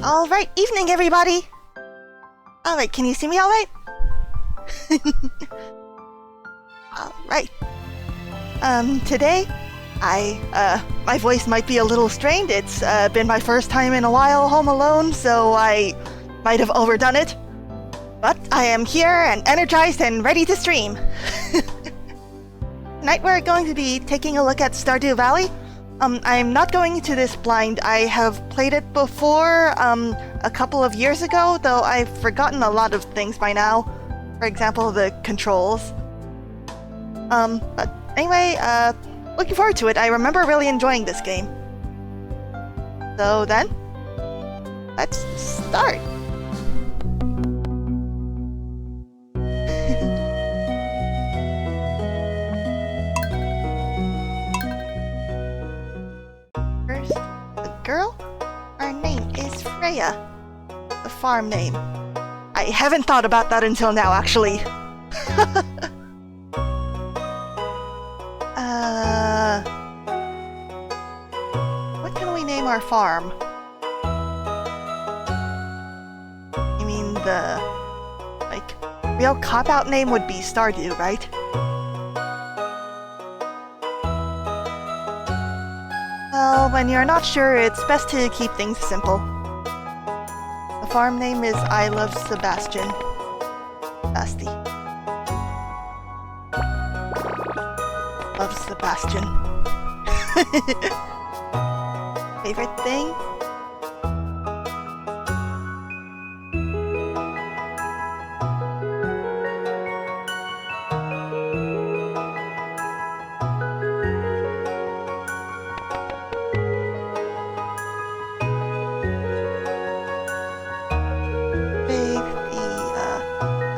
Alright, evening everybody! Alright, can you see me alright? Alright. Today, my voice might be a little strained. It's been my first time in a while home alone, so I might have overdone it. But I am here and energized and ready to stream. Tonight we're going to be taking a look at Stardew Valley. I'm not going into this blind. I have played it before, a couple of years ago, though I've forgotten a lot of things by now. For example, the controls. But anyway, looking forward to it. I remember really enjoying this game. So then, let's start. First, the girl. Her name is Freya. The farm name. I haven't thought about that until now, actually. What can we name our farm? I mean, the, real cop-out name would be Stardew, right? Well, when you're not sure, it's best to keep things simple. The farm name is LoveSebastian Farm. LoveSebastian. Favorite thing?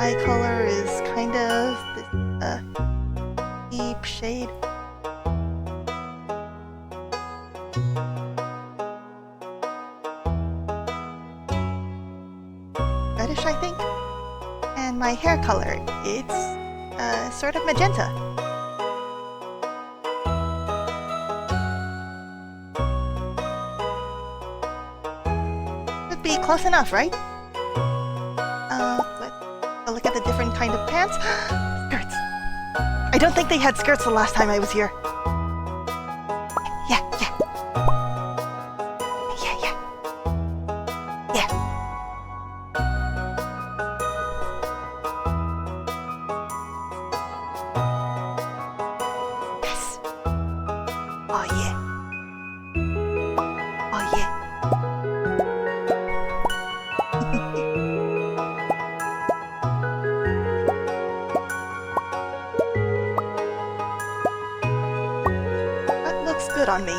Eye color is kind of this deep shade. Reddish, I think. And my hair color, it's sort of magenta. Should be close enough, right? Let's look at the different kind of pants. Skirts. I don't think they had skirts the last time I was here. Yeah. Yes. Oh yeah. Good on me.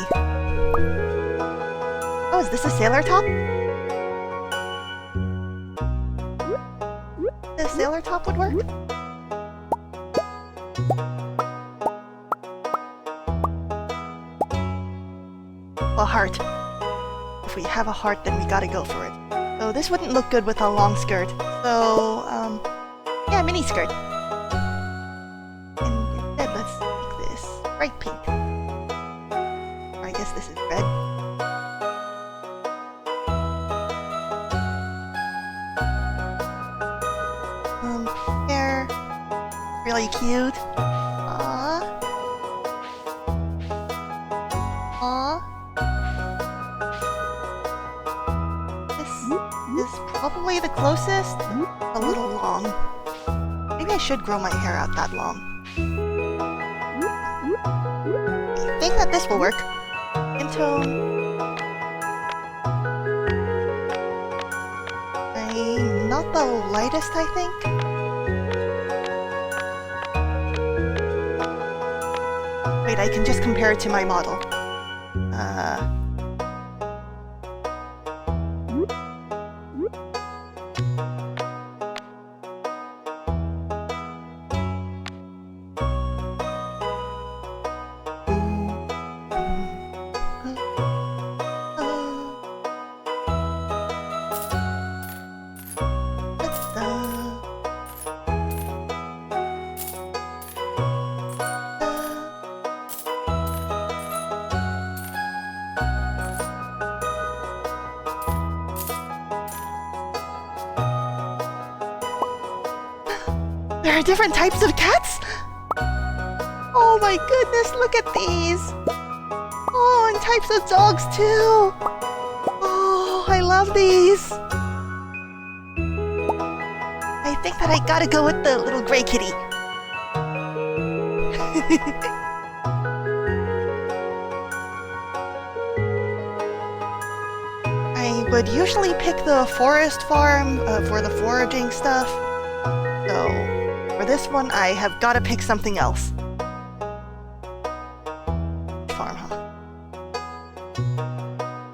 Oh, is this a sailor top? The sailor top would work? A heart. If we have a heart, then we gotta go for it. So this wouldn't look good with a long skirt. So, yeah, mini skirt. And instead, let's make this bright pink. I guess this is red. Hair. Really cute. Aww. This is probably the closest. A little long. Maybe I should grow my hair out that long. I think that this will work. Tone. I'm not the lightest, I think. Wait, I can just compare it to my model. are different types of cats? Oh my goodness, look at these! Oh, and types of dogs too! Oh, I love these! I think that I gotta go with the little gray kitty. I would usually pick the forest farm for the foraging stuff. So, for this one, I have gotta pick something else. Farm, huh?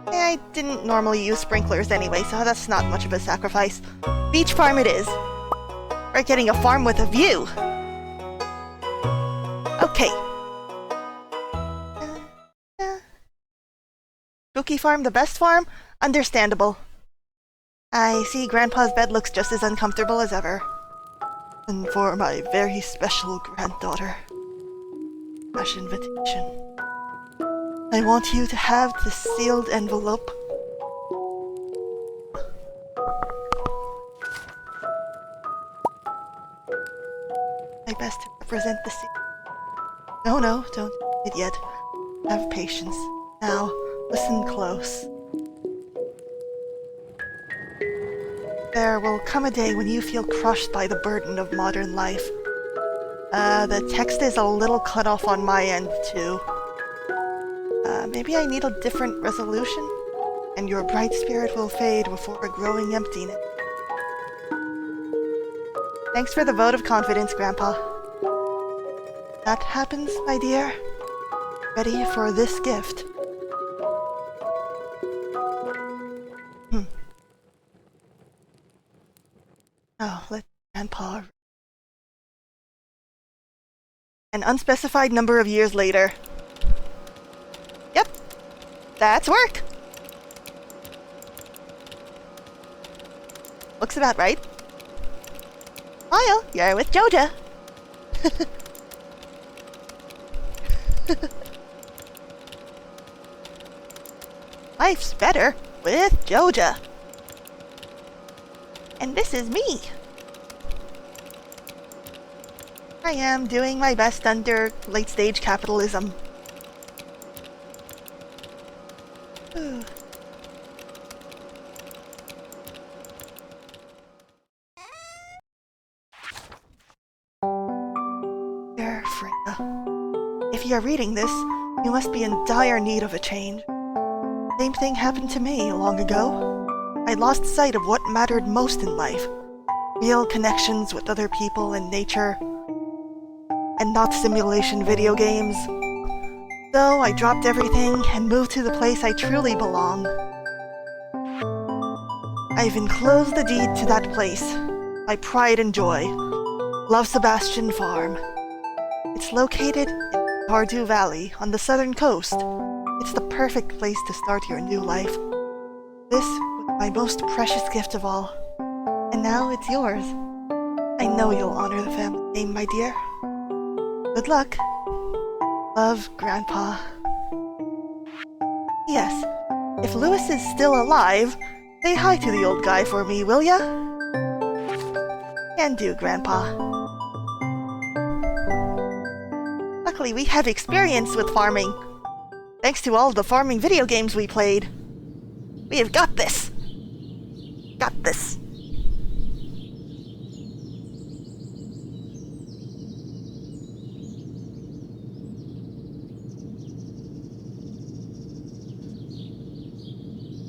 I didn't normally use sprinklers anyway, so that's not much of a sacrifice. Beach farm it is. We're getting a farm with a view. Okay. Spooky farm, the best farm? Understandable. I see Grandpa's bed looks just as uncomfortable as ever. And for my very special granddaughter, fresh invitation. I want you to have this sealed envelope. My best to represent the seal. No, don't do it yet. Have patience. Now, listen close. There will come a day when you feel crushed by the burden of modern life. The text is a little cut off on my end, too. Maybe I need a different resolution? And your bright spirit will fade before a growing emptiness. Thanks for the vote of confidence, Grandpa. That happens, my dear. Ready for this gift. Oh, let Grandpa... An unspecified number of years later. Yep, that's work. Looks about right. Kyle, you're with Joja. Life's better with Joja. And this is me. I am doing my best under late-stage capitalism. Ooh. Dear Freya, if you're reading this, you must be in dire need of a change. Same thing happened to me long ago. I lost sight of what mattered most in life. Real connections with other people and nature. And not simulation video games. So I dropped everything and moved to the place I truly belong. I've enclosed the deed to that place, my pride and joy, LoveSebastian Farm. It's located in Stardew Valley on the southern coast. It's the perfect place to start your new life. This was my most precious gift of all, and now it's yours. I know you'll honor the family name, my dear. Good luck. Love, Grandpa. Yes, if Lewis is still alive, say hi to the old guy for me, will ya? Can do, Grandpa. Luckily, we have experience with farming. Thanks to all the farming video games we played. We have got this. Got this.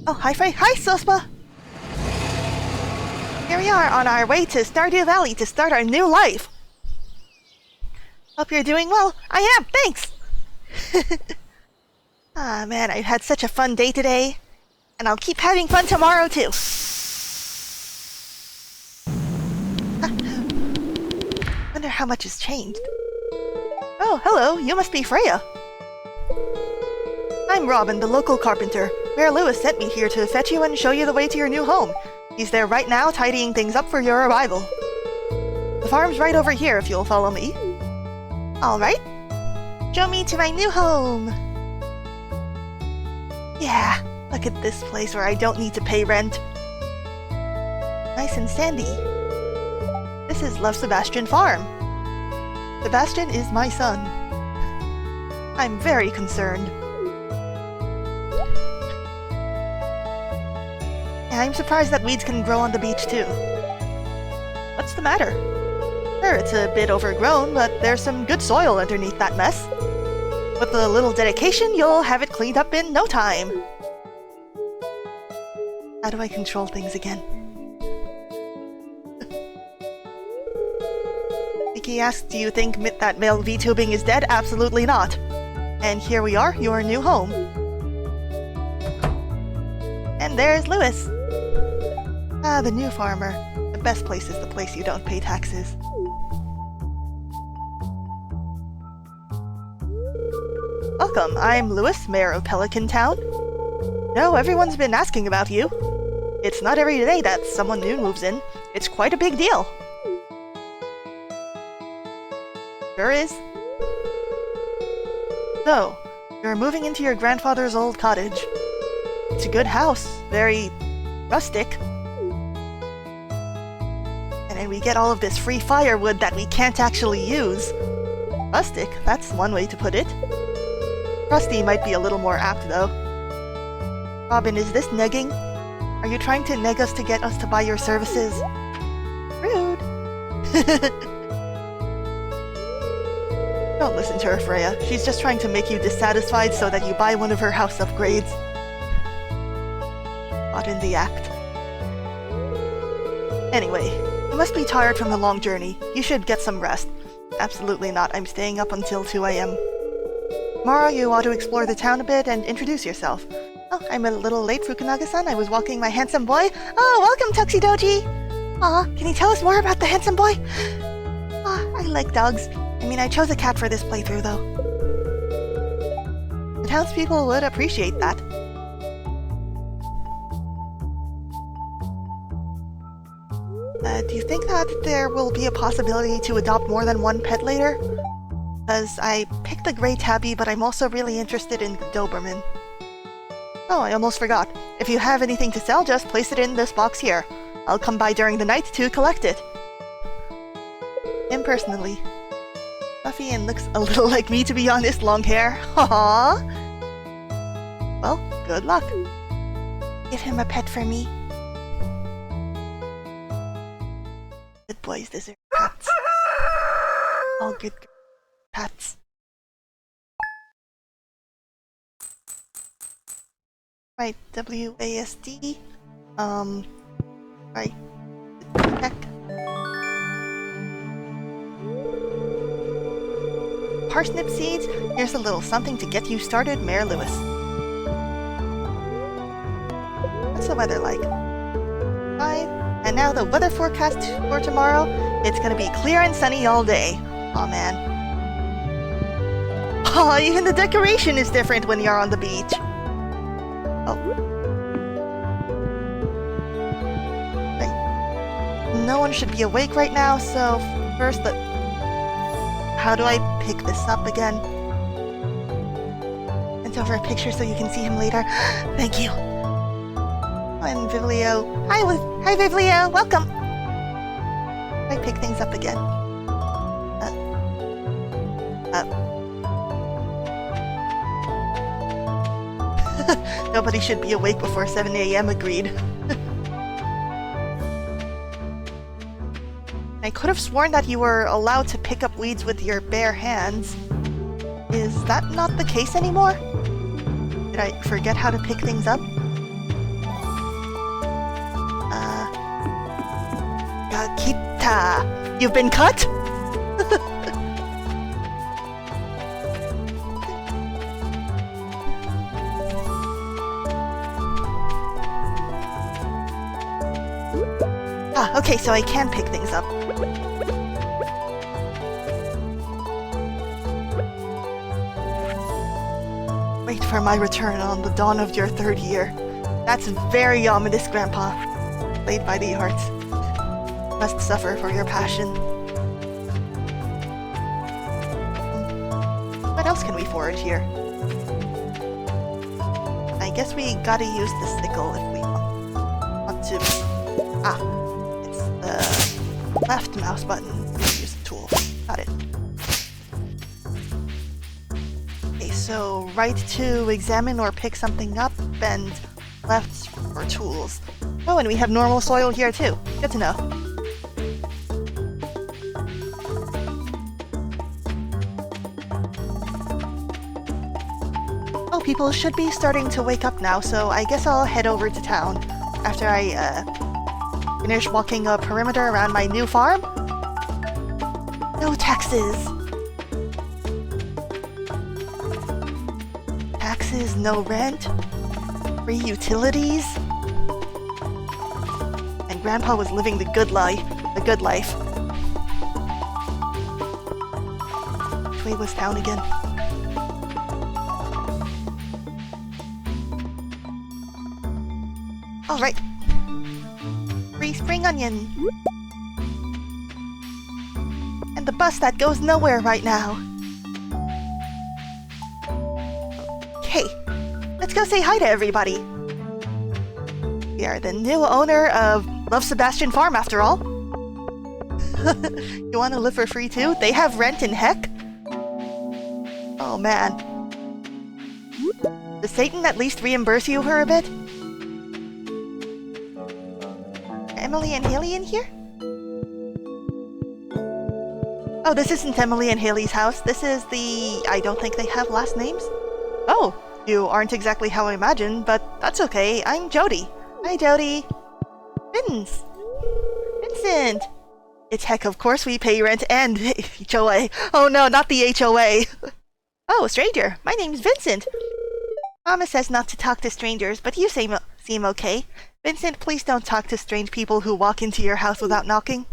Oh, hi Frey. Hi, Sospa! Here we are on our way to Stardew Valley to start our new life. Hope you're doing well. I am, thanks! Ah, man, I've had such a fun day today. And I'll keep having fun tomorrow, too. Wonder how much has changed. Oh, hello, you must be Freya. I'm Robin, the local carpenter. Mayor Lewis sent me here to fetch you and show you the way to your new home. He's there right now, tidying things up for your arrival. The farm's right over here if you'll follow me. Alright. Show me to my new home. Yeah, look at this place where I don't need to pay rent. Nice and sandy. This This is LoveSebastian Farm. Sebastian is my son. I'm very concerned. I'm surprised that weeds can grow on the beach too. What's the matter? Sure, it's a bit overgrown, but there's some good soil underneath that mess. With a little dedication, you'll have it cleaned up in no time. How do I control things again? Vicky asks, do you think that male VTubing is dead? Absolutely not. And here we are, your new home. And there's Lewis. Ah, the new farmer. The best place is the place you don't pay taxes. Welcome, I'm Lewis, Mayor of Pelican Town. No, everyone's been asking about you. It's not every day that someone new moves in. It's quite a big deal. Sure is. So, you're moving into your grandfather's old cottage. It's a good house, very rustic. And then we get all of this free firewood that we can't actually use. Rustic, that's one way to put it. Rusty might be a little more apt, though. Robin, is this negging? Are you trying to neg us to get us to buy your services? Rude. Don't listen to her, Freya. She's just trying to make you dissatisfied so that you buy one of her house upgrades. Not in the act. Anyway, you must be tired from the long journey. You should get some rest. Absolutely not. I'm staying up until 2 AM. Tomorrow you ought to explore the town a bit and introduce yourself. Oh, I'm a little late, Fukunaga-san. I was walking my handsome boy. Oh, welcome, Tuxedoji! Aw, can you tell us more about the handsome boy? Ah, I like dogs. I mean, I chose a cat for this playthrough, though. The townspeople would appreciate that. Do you think that there will be a possibility to adopt more than one pet later? Because I picked the Grey Tabby, but I'm also really interested in Doberman. Oh, I almost forgot. If you have anything to sell, just place it in this box here. I'll come by during the night to collect it. Him personally. Fluffy and looks a little like me, to be honest, long hair. Aww. Well, good luck. Give him a pet for me. Good boys deserve pets. All good pets. Right, WASD. Right. Check. Parsnip seeds. Here's a little something to get you started, Mayor Lewis. What's the weather like? Fine. And now the weather forecast for tomorrow. It's gonna be clear and sunny all day. Aw, man. Aw, even the decoration is different when you're on the beach. Oh. Right. No one should be awake right now, so first how do I pick this up again? Send over a picture so you can see him later. Thank you. And Vivlio. Hi, Vivlio. Welcome. I pick things up again. Nobody should be awake before 7 AM, agreed. I could have sworn that you were allowed to pick up weeds with your bare hands. Is that not the case anymore? Did I forget how to pick things up? Kita! You've been cut? Okay, so I can pick things up. Wait for my return on the dawn of your 3rd year. That's very ominous, Grandpa. Played by the arts. Must suffer for your passion. What else can we forage here? I guess we gotta use the sickle if we want to... Left mouse button. Use the tool. Got it. Okay, so right to examine or pick something up, and left for tools. Oh, and we have normal soil here too. Good to know. Oh, people should be starting to wake up now, so I guess I'll head over to town after I finish walking a perimeter around my new farm. No taxes. Taxes, no rent, free utilities. And Grandpa was living the good life. Which way was town again? All right. Free spring onion. And the bus that goes nowhere right now. Okay, let's go say hi to everybody. We are the new owner of LoveSebastian Farm, after all. You want to live for free too? They have rent in heck? Oh man. Does Satan at least reimburse you for a bit? Are Emily and Haley in here? Oh, this isn't Emily and Haley's house. This is the... I don't think they have last names. Oh, you aren't exactly how I imagined, but that's okay. I'm Jody. Hi, Jody. Vincent! It's heck, of course we pay rent and HOA. Oh no, not the HOA. Oh, stranger. My name's Vincent. Mama says not to talk to strangers, but you seem okay. Vincent, please don't talk to strange people who walk into your house without knocking.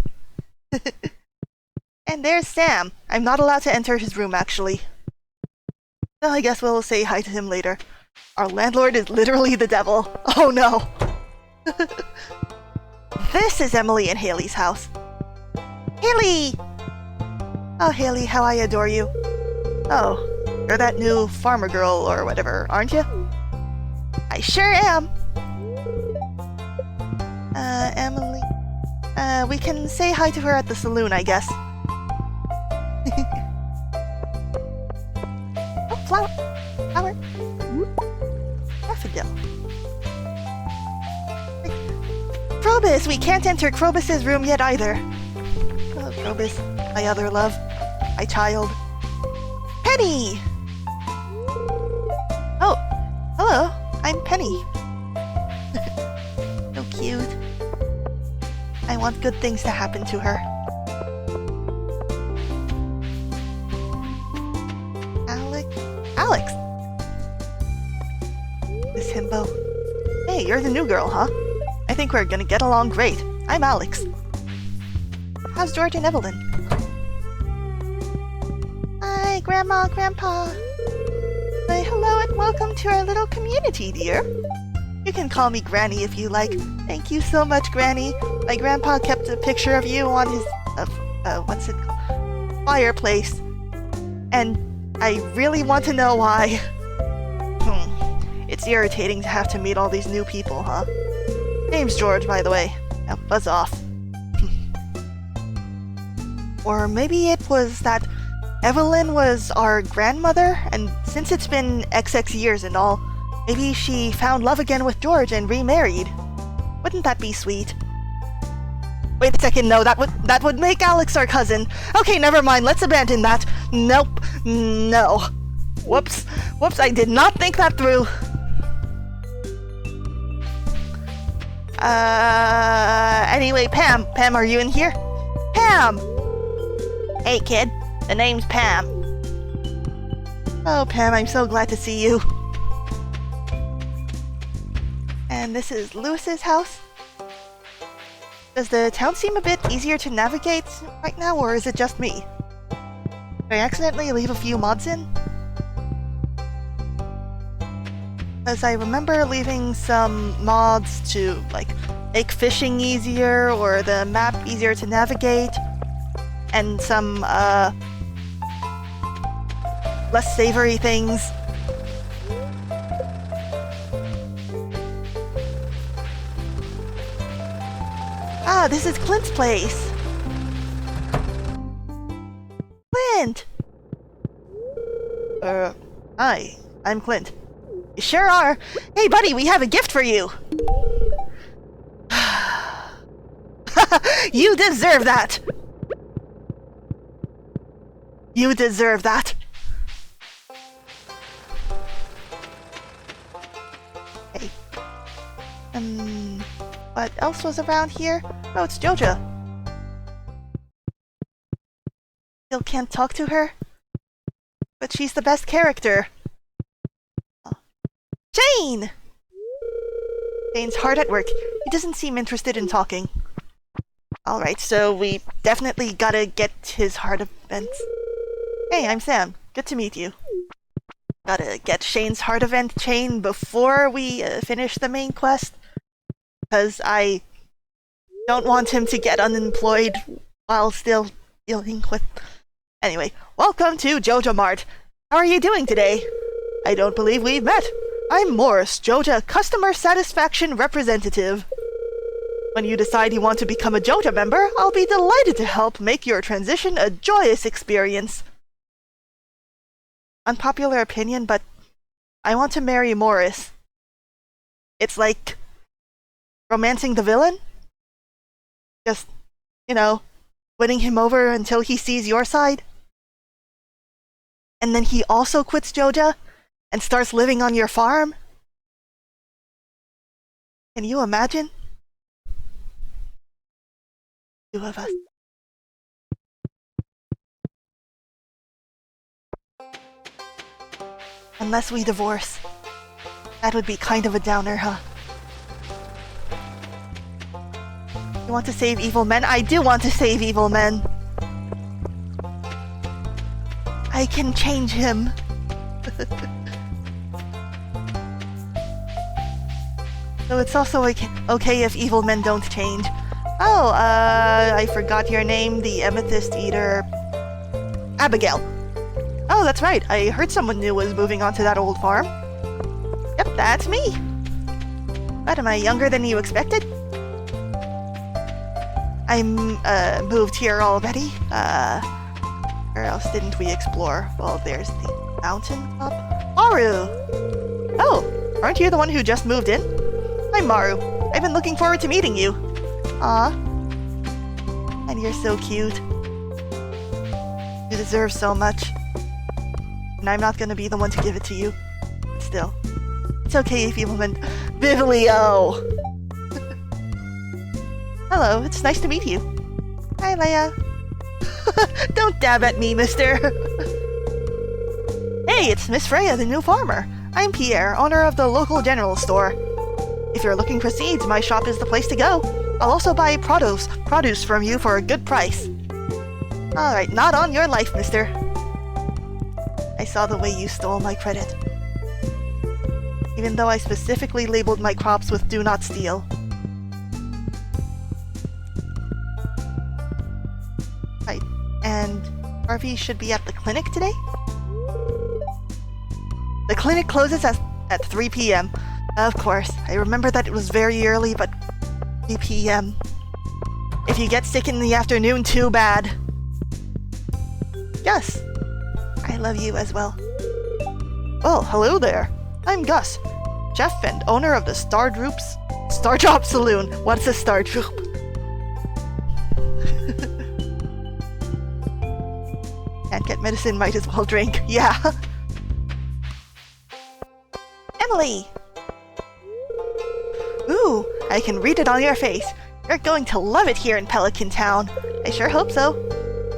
And there's Sam. I'm not allowed to enter his room, actually. Well, I guess we'll say hi to him later. Our landlord is literally the devil. Oh no. This is Emily and Haley's house. Haley! Oh, Haley, how I adore you. Oh, you're that new farmer girl or whatever, aren't you? I sure am. Emily... we can say hi to her at the saloon, I guess. Oh, flower. Daffodil. Krobus! We can't enter Krobus's room yet either. Oh, Krobus, my other love. My child. Penny! Oh, hello. I'm Penny. So cute. I want good things to happen to her. Alex! Miss Himbo. Hey, you're the new girl, huh? I think we're gonna get along great. I'm Alex. How's George and Evelyn? Hi, Grandma, Grandpa. Say hello and welcome to our little community, dear. You can call me Granny if you like. Thank you so much, Granny. My grandpa kept a picture of you on his, what's it called? Fireplace. And I really want to know why. It's irritating to have to meet all these new people, huh? Name's George, by the way. Now buzz off. Or maybe it was that Evelyn was our grandmother, and since it's been XX years and all, maybe she found love again with George and remarried. Wouldn't that be sweet? Wait a second, no, that would make Alex our cousin. Okay, never mind, let's abandon that. Nope, no. Whoops, I did not think that through. Anyway, Pam, are you in here? Pam! Hey, kid, the name's Pam. Oh, Pam, I'm so glad to see you. And this is Lewis's house. Does the town seem a bit easier to navigate right now, or is it just me? Did I accidentally leave a few mods in? Because I remember leaving some mods to, like, make fishing easier, or the map easier to navigate, and some, less savory things. Ah, this is Clint's place! Hi, I'm Clint. You sure are. Hey, buddy, we have a gift for you. You deserve that. You deserve that. Hey. What else was around here? Oh, it's Joja. Still can't talk to her? But she's the best character. Shane! Shane's hard at work. He doesn't seem interested in talking. Alright, so we definitely gotta get his heart event. Hey, I'm Sam. Good to meet you. Gotta get Shane's heart event chain before we finish the main quest. Because I don't want him to get unemployed while still dealing with... Anyway, welcome to Joja Mart. How are you doing today? I don't believe we've met. I'm Morris, Joja Customer Satisfaction Representative. When you decide you want to become a Joja member, I'll be delighted to help make your transition a joyous experience. Unpopular opinion, but I want to marry Morris. It's like romancing the villain? Just, you know, winning him over until he sees your side? And then he also quits Joja and starts living on your farm? Can you imagine? Two of us. Unless we divorce. That would be kind of a downer, huh? You want to save evil men? I do want to save evil men. I can change him. So it's also okay if evil men don't change. Oh, I forgot your name, the Amethyst Eater... Abigail. Oh, that's right. I heard someone new was moving onto that old farm. Yep, that's me. What, am I younger than you expected? I'm, moved here already. Where else didn't we explore? Well, there's the mountain up. Maru! Oh, aren't you the one who just moved in? I'm Maru. I've been looking forward to meeting you. Aw. And you're so cute. You deserve so much. And I'm not gonna be the one to give it to you. Still. It's okay if you women... Biblio! Hello, it's nice to meet you. Hi, Leia. Don't dab at me, mister. Hey, it's Miss Freya, the new farmer. I'm Pierre, owner of the local general store. If you're looking for seeds, my shop is the place to go. I'll also buy produce from you for a good price. Alright, not on your life, mister. I saw the way you stole my credit. Even though I specifically labeled my crops with "Do Not Steal." Right, and Harvey should be at the clinic today? The clinic closes at 3 p.m. Of course, I remember that it was very early, but 3 p.m. If you get sick in the afternoon, too bad. Gus, I love you as well. Oh, hello there. I'm Gus, chef and owner of the Stardrop Saloon. What's a Stardrop? Can't get medicine, might as well drink. Yeah. Emily! Ooh, I can read it on your face. You're going to love it here in Pelican Town. I sure hope so.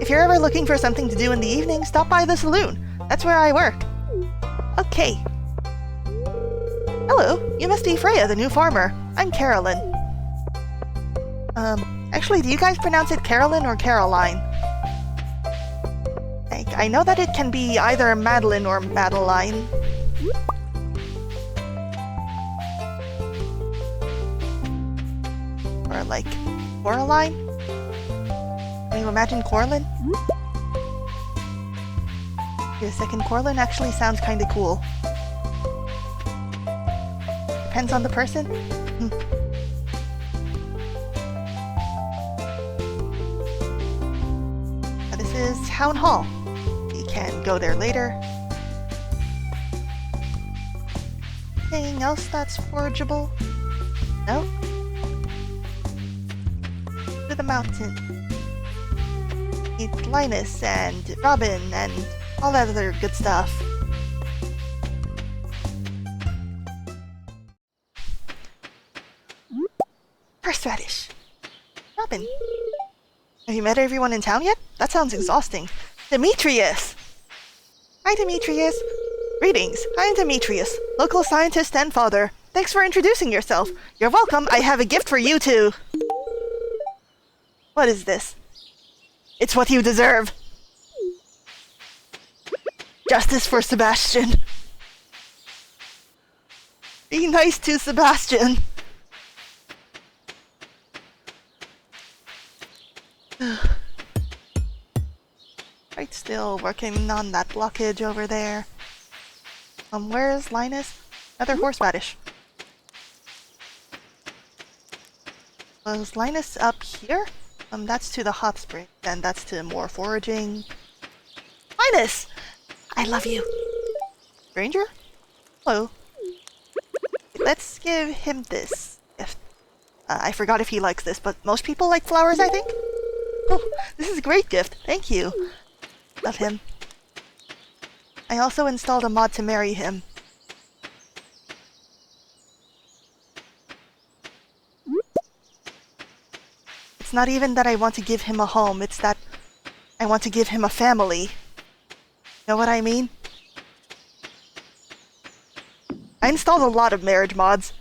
If you're ever looking for something to do in the evening, stop by the saloon. That's where I work. Okay. Hello, you must be Freya, the new farmer. I'm Carolyn. Actually, do you guys pronounce it Carolyn or Caroline? I know that it can be either Madeline or Madeline. Or like, Coraline? Can you imagine Corlin? Wait a second, Corlin actually sounds kinda cool. Depends on the person? This is Town Hall. You can go there later. anything else that's forageable? No? To the mountain. Meet Linus and Robin and all that other good stuff. Horseradish. Robin. Have you met everyone in town yet? That sounds exhausting. Demetrius! Hi, Demetrius. Greetings. I'm Demetrius, local scientist and father. Thanks for introducing yourself. You're welcome. I have a gift for you too. What is this? It's what you deserve. Justice for Sebastian. Be nice to Sebastian. Right, still working on that blockage over there. Where is Linus? Another horseradish. Was Linus up here? That's to the hot spring, and that's to more foraging. Linus! I love you. Stranger? Hello. Let's give him this gift. I forgot if he likes this, but most people like flowers, I think? Oh, this is a great gift. Thank you. Love him. I also installed a mod to marry him. It's not even that I want to give him a home, it's that I want to give him a family. Know what I mean? I installed a lot of marriage mods.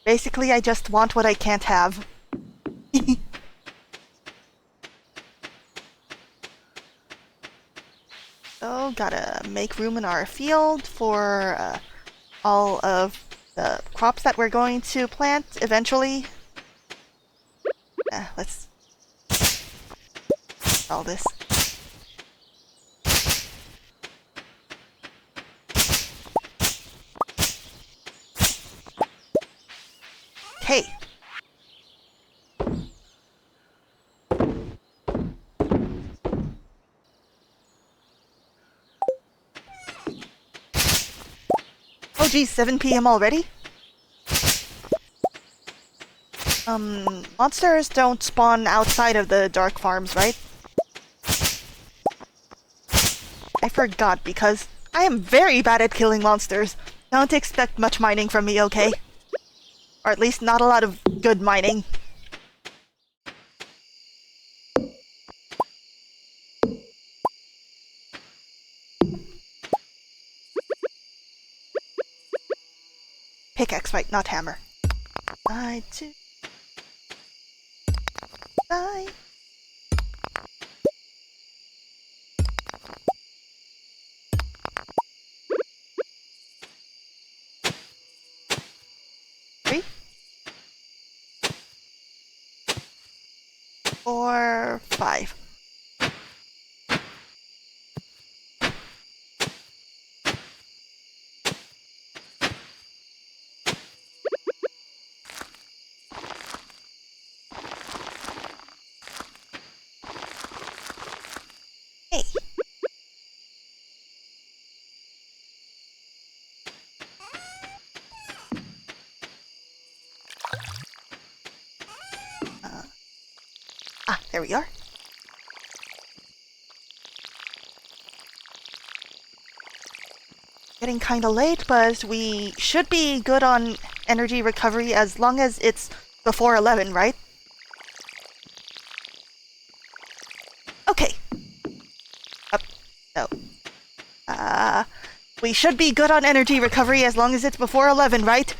Basically, I just want what I can't have. So, gotta make room in our field for all of the crops that we're going to plant eventually. Let's all this. Okay. Oh geez, 7 PM already? Monsters don't spawn outside of the dark farms, right? I forgot because I am very bad at killing monsters. Don't expect much mining from me, okay? Or at least not a lot of good mining. Pickaxe, right, not hammer. 1, 2. Bye. Three. 4, 5. Hey. There we are. Getting kinda late, but we should be good on energy recovery as long as it's before 11, right? Okay. No. We should be good on energy recovery as long as it's before 11, right?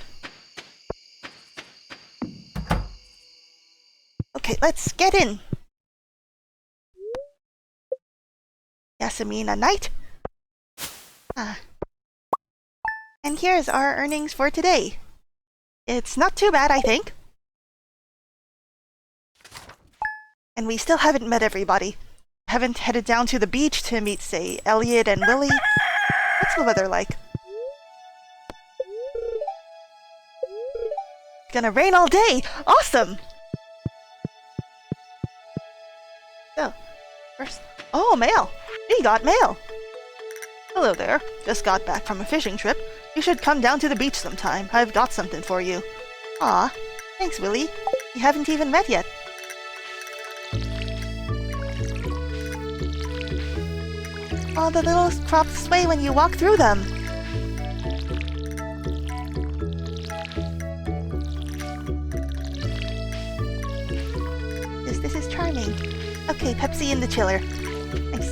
Okay, let's get in. Yasmina Knight. And here's our earnings for today. It's not too bad, I think. And we still haven't met everybody. Haven't headed down to the beach to meet, say, Elliot and Willie. What's the weather like? It's gonna rain all day! Awesome! So, first... Oh, mail! We got mail! Hello there. Just got back from a fishing trip. You should come down to the beach sometime. I've got something for you. Aw, thanks, Willy. We haven't even met yet. Oh, the little crops sway when you walk through them. This is charming. Okay, Pepsi in the chiller. Thanks.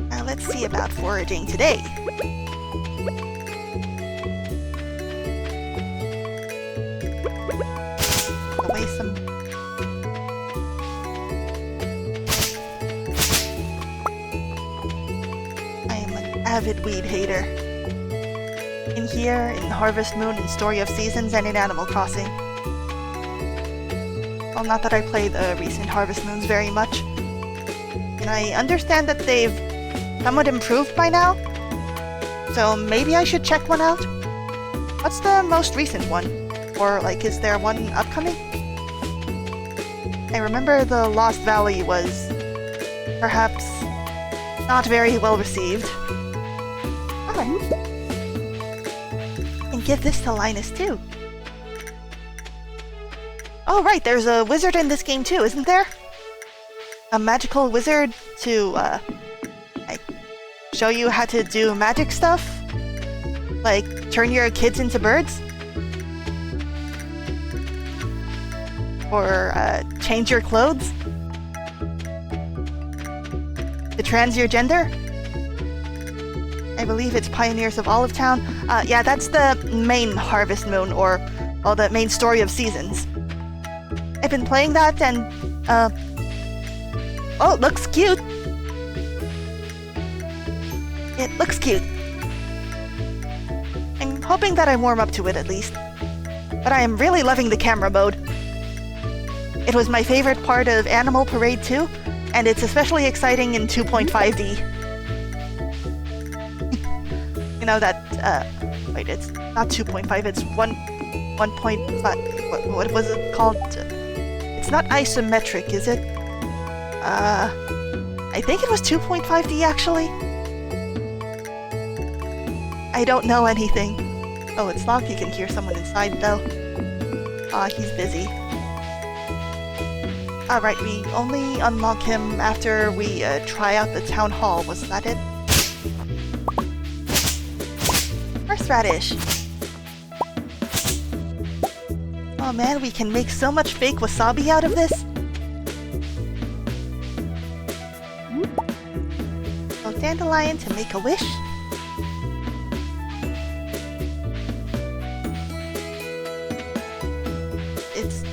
Now let's see about foraging today. Away some... I am an avid weed hater. In here, in Harvest Moon, in Story of Seasons, and in Animal Crossing. Well, not that I play the recent Harvest Moons very much. And I understand that they've somewhat improved by now. So maybe I should check one out? What's the most recent one? Or, like, is there one upcoming? I remember the Lost Valley was perhaps not very well received. Alright. And give this to Linus too. Oh right, there's a wizard in this game too, isn't there? A magical wizard to, like, show you how to do magic stuff? Like, turn your kids into birds? Or, change your clothes? To trans your gender? I believe it's Pioneers of Olive Town. Yeah, that's the main Harvest Moon, or, well, the main Story of Seasons. I've been playing that, and, oh, it looks cute! It looks cute. I'm hoping that I warm up to it, at least. But I am really loving the camera mode. It was my favorite part of Animal Parade 2, and it's especially exciting in 2.5D. You know that, wait, it's not 2.5, it's 1.5, what was it called? It's not isometric, is it? I think it was 2.5D, actually. I don't know anything. Oh, it's locked, you can hear someone inside, though. Ah, he's busy. Alright, we only unlock him after we, try out the town hall, was that it? Horseradish! Oh man, we can make so much fake wasabi out of this! So dandelion to make a wish. It's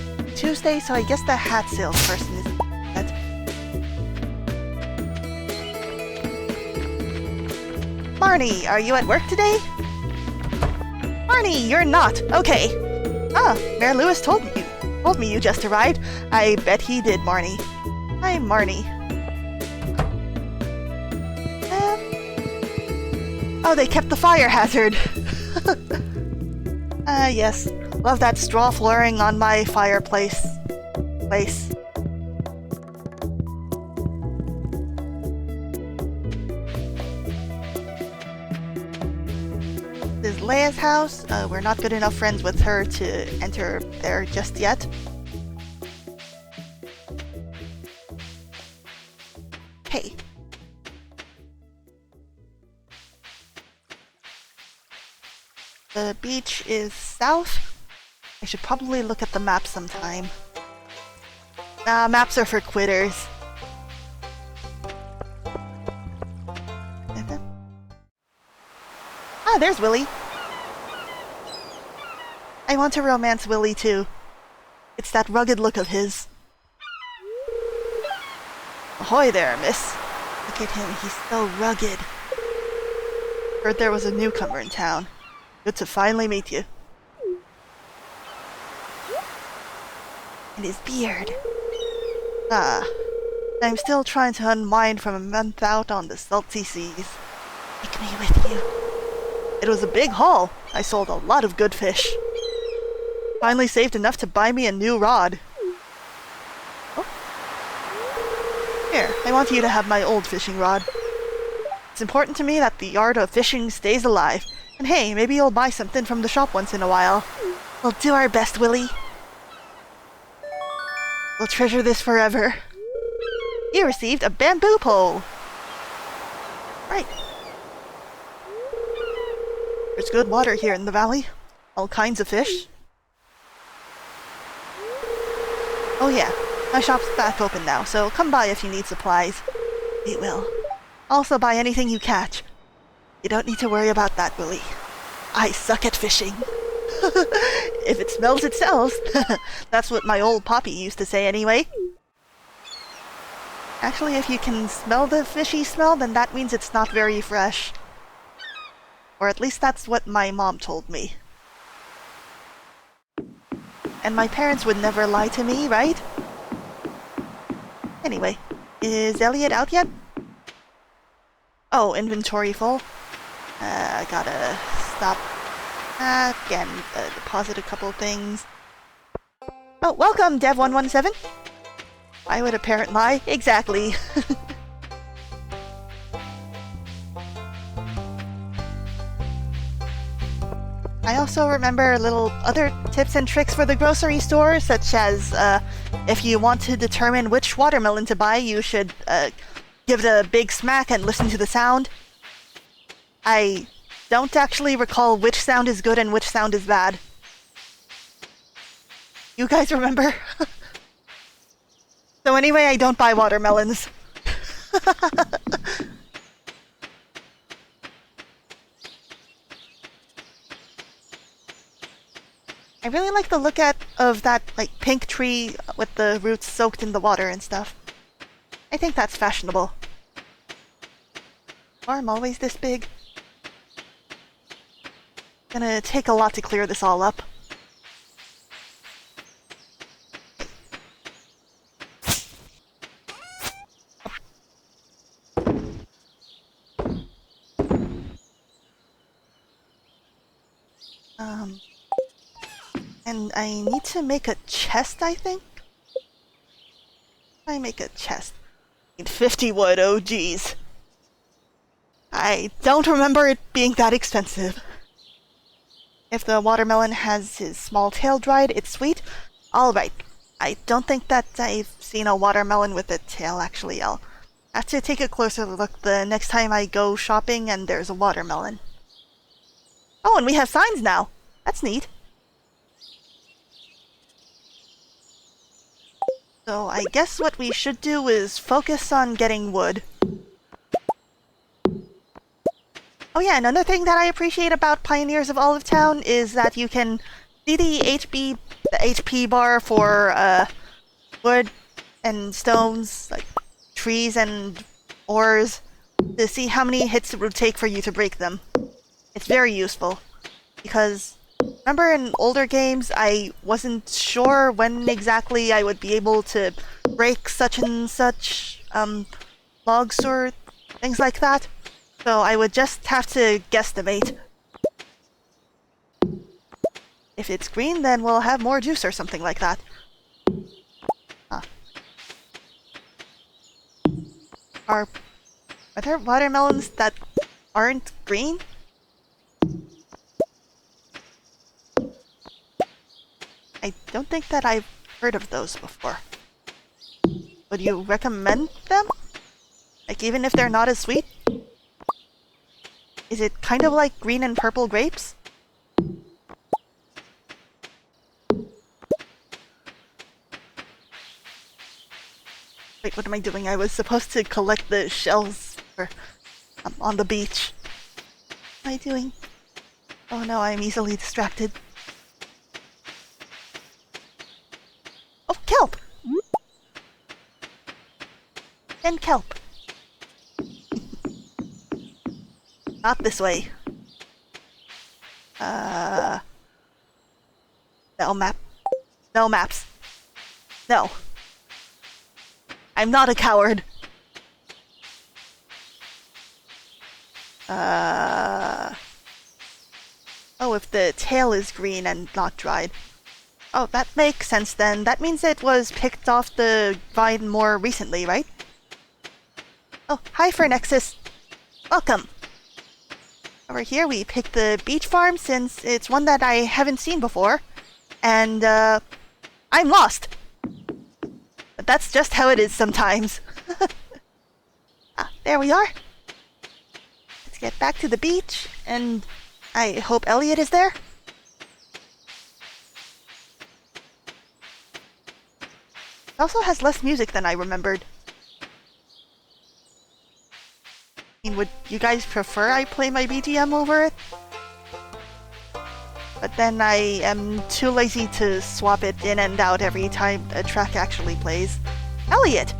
Tuesday, so I guess the hat salesperson is dead. Marnie, are you at work today? Marnie, you're not! Okay. Ah, Mayor Lewis told me you just arrived. I bet he did, Marnie. Hi, Marnie. Oh, they kept the fire hazard. Yes. Love that straw flooring on my fireplace. This is Leia's house. We're not good enough friends with her to enter there just yet. Hey. The beach is south. I should probably look at the map sometime. Nah, maps are for quitters. Ah, there's Willy. I want to romance Willy too. It's that rugged look of his. Ahoy there, miss. Look at him, he's so rugged. Heard there was a newcomer in town. Good to finally meet you. And his beard. Ah, I'm still trying to unwind from a month out on the salty seas. Take me with you. It was a big haul. I sold a lot of good fish. Finally saved enough to buy me a new rod. Oh. Here. want you to have my old fishing rod. It's important to me that the art of fishing stays alive. And hey, maybe you'll buy something from the shop once in a while. We'll do our best, Willy. We'll treasure this forever. You received a bamboo pole. Right. There's good water here in the valley. All kinds of fish. Oh yeah, my shop's back open now, so come by if you need supplies. We will. Also buy anything you catch. You don't need to worry about that, Willy. I suck at fishing. If it smells, it sells. That's what my old poppy used to say anyway. Actually, if you can smell the fishy smell, then that means it's not very fresh. Or at least that's what my mom told me. And my parents would never lie to me, right? Anyway, is Elliot out yet? Oh, inventory full. I gotta stop and deposit a couple things. Oh, welcome, Dev117! Why would a parent lie? Exactly. I also remember little other tips and tricks for the grocery store, such as if you want to determine which watermelon to buy, you should give it a big smack and listen to the sound. I don't actually recall which sound is good and which sound is bad. You guys remember? So anyway, I don't buy watermelons. I really like the look of that pink tree with the roots soaked in the water and stuff. I think that's fashionable. Farm always this big? Gonna take a lot to clear this all up. And I need to make a chest, I think? I make a chest. Need 50 wood, oh geez. I don't remember it being that expensive. If the watermelon has his small tail dried, it's sweet. Alright. I don't think that I've seen a watermelon with a tail, actually. I'll have to take a closer look the next time I go shopping and there's a watermelon. Oh, and we have signs now! That's neat. So I guess what we should do is focus on getting wood. Oh yeah, another thing that I appreciate about Pioneers of Olive Town is that you can see the HP bar for wood and stones, like trees and ores, to see how many hits it would take for you to break them. It's very useful, because remember in older games I wasn't sure when exactly I would be able to break such and such logs or things like that. So I would just have to guesstimate. If it's green, then we'll have more juice or something like that. Huh. Are there watermelons that aren't green? I don't think that I've heard of those before. Would you recommend them? Like, even if they're not as sweet? Is it kind of like green and purple grapes? Wait, what am I doing? I was supposed to collect the shells on the beach. What am I doing? Oh no, I'm easily distracted. Oh, kelp! And kelp. Not this way. No map. No maps. No. I'm not a coward. Oh, if the tail is green and not dried. Oh, that makes sense then. That means it was picked off the vine more recently, right? Oh, hi, Fernexus. Welcome. Over here, we picked the beach farm since it's one that I haven't seen before. And, I'm lost. But that's just how it is sometimes. There we are. Let's get back to the beach, and I hope Elliot is there. It also has less music than I remembered. I mean, would you guys prefer I play my BGM over it? But then I am too lazy to swap it in and out every time a track actually plays. Elliot!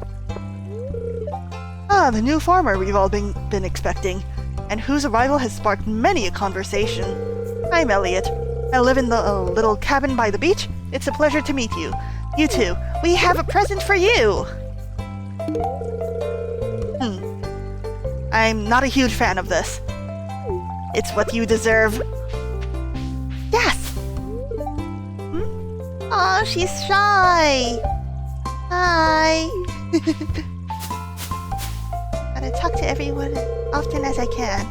Ah, the new farmer we've all been expecting, and whose arrival has sparked many a conversation. I'm Elliot. I live in the little cabin by the beach. It's a pleasure to meet you. You too. We have a present for you! I'm not a huge fan of this. It's what you deserve. Yes! Aw, she's shy! Hi! Gotta talk to everyone as often as I can.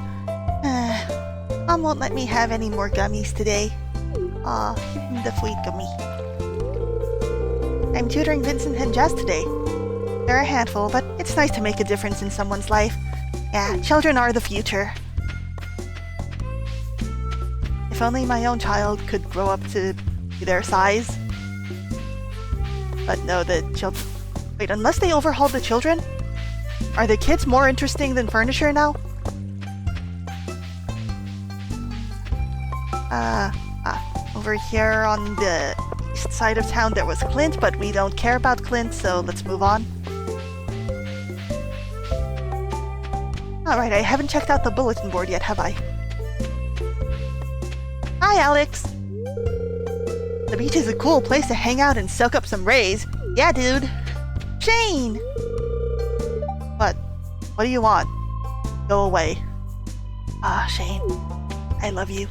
Mom won't let me have any more gummies today. Aw, the sweet gummy. I'm tutoring Vincent and Jazz today. They're a handful, but it's nice to make a difference in someone's life. Yeah, children are the future. If only my own child could grow up to be their size. But no, the children... Wait, unless they overhauled the children? Are the kids more interesting than furniture now? Over here on the east side of town there was Clint, but we don't care about Clint, so let's move on. Alright, I haven't checked out the bulletin board yet, have I? Hi, Alex! The beach is a cool place to hang out and soak up some rays. Yeah, dude! Shane! What? What do you want? Go away. Ah, Shane. I love you.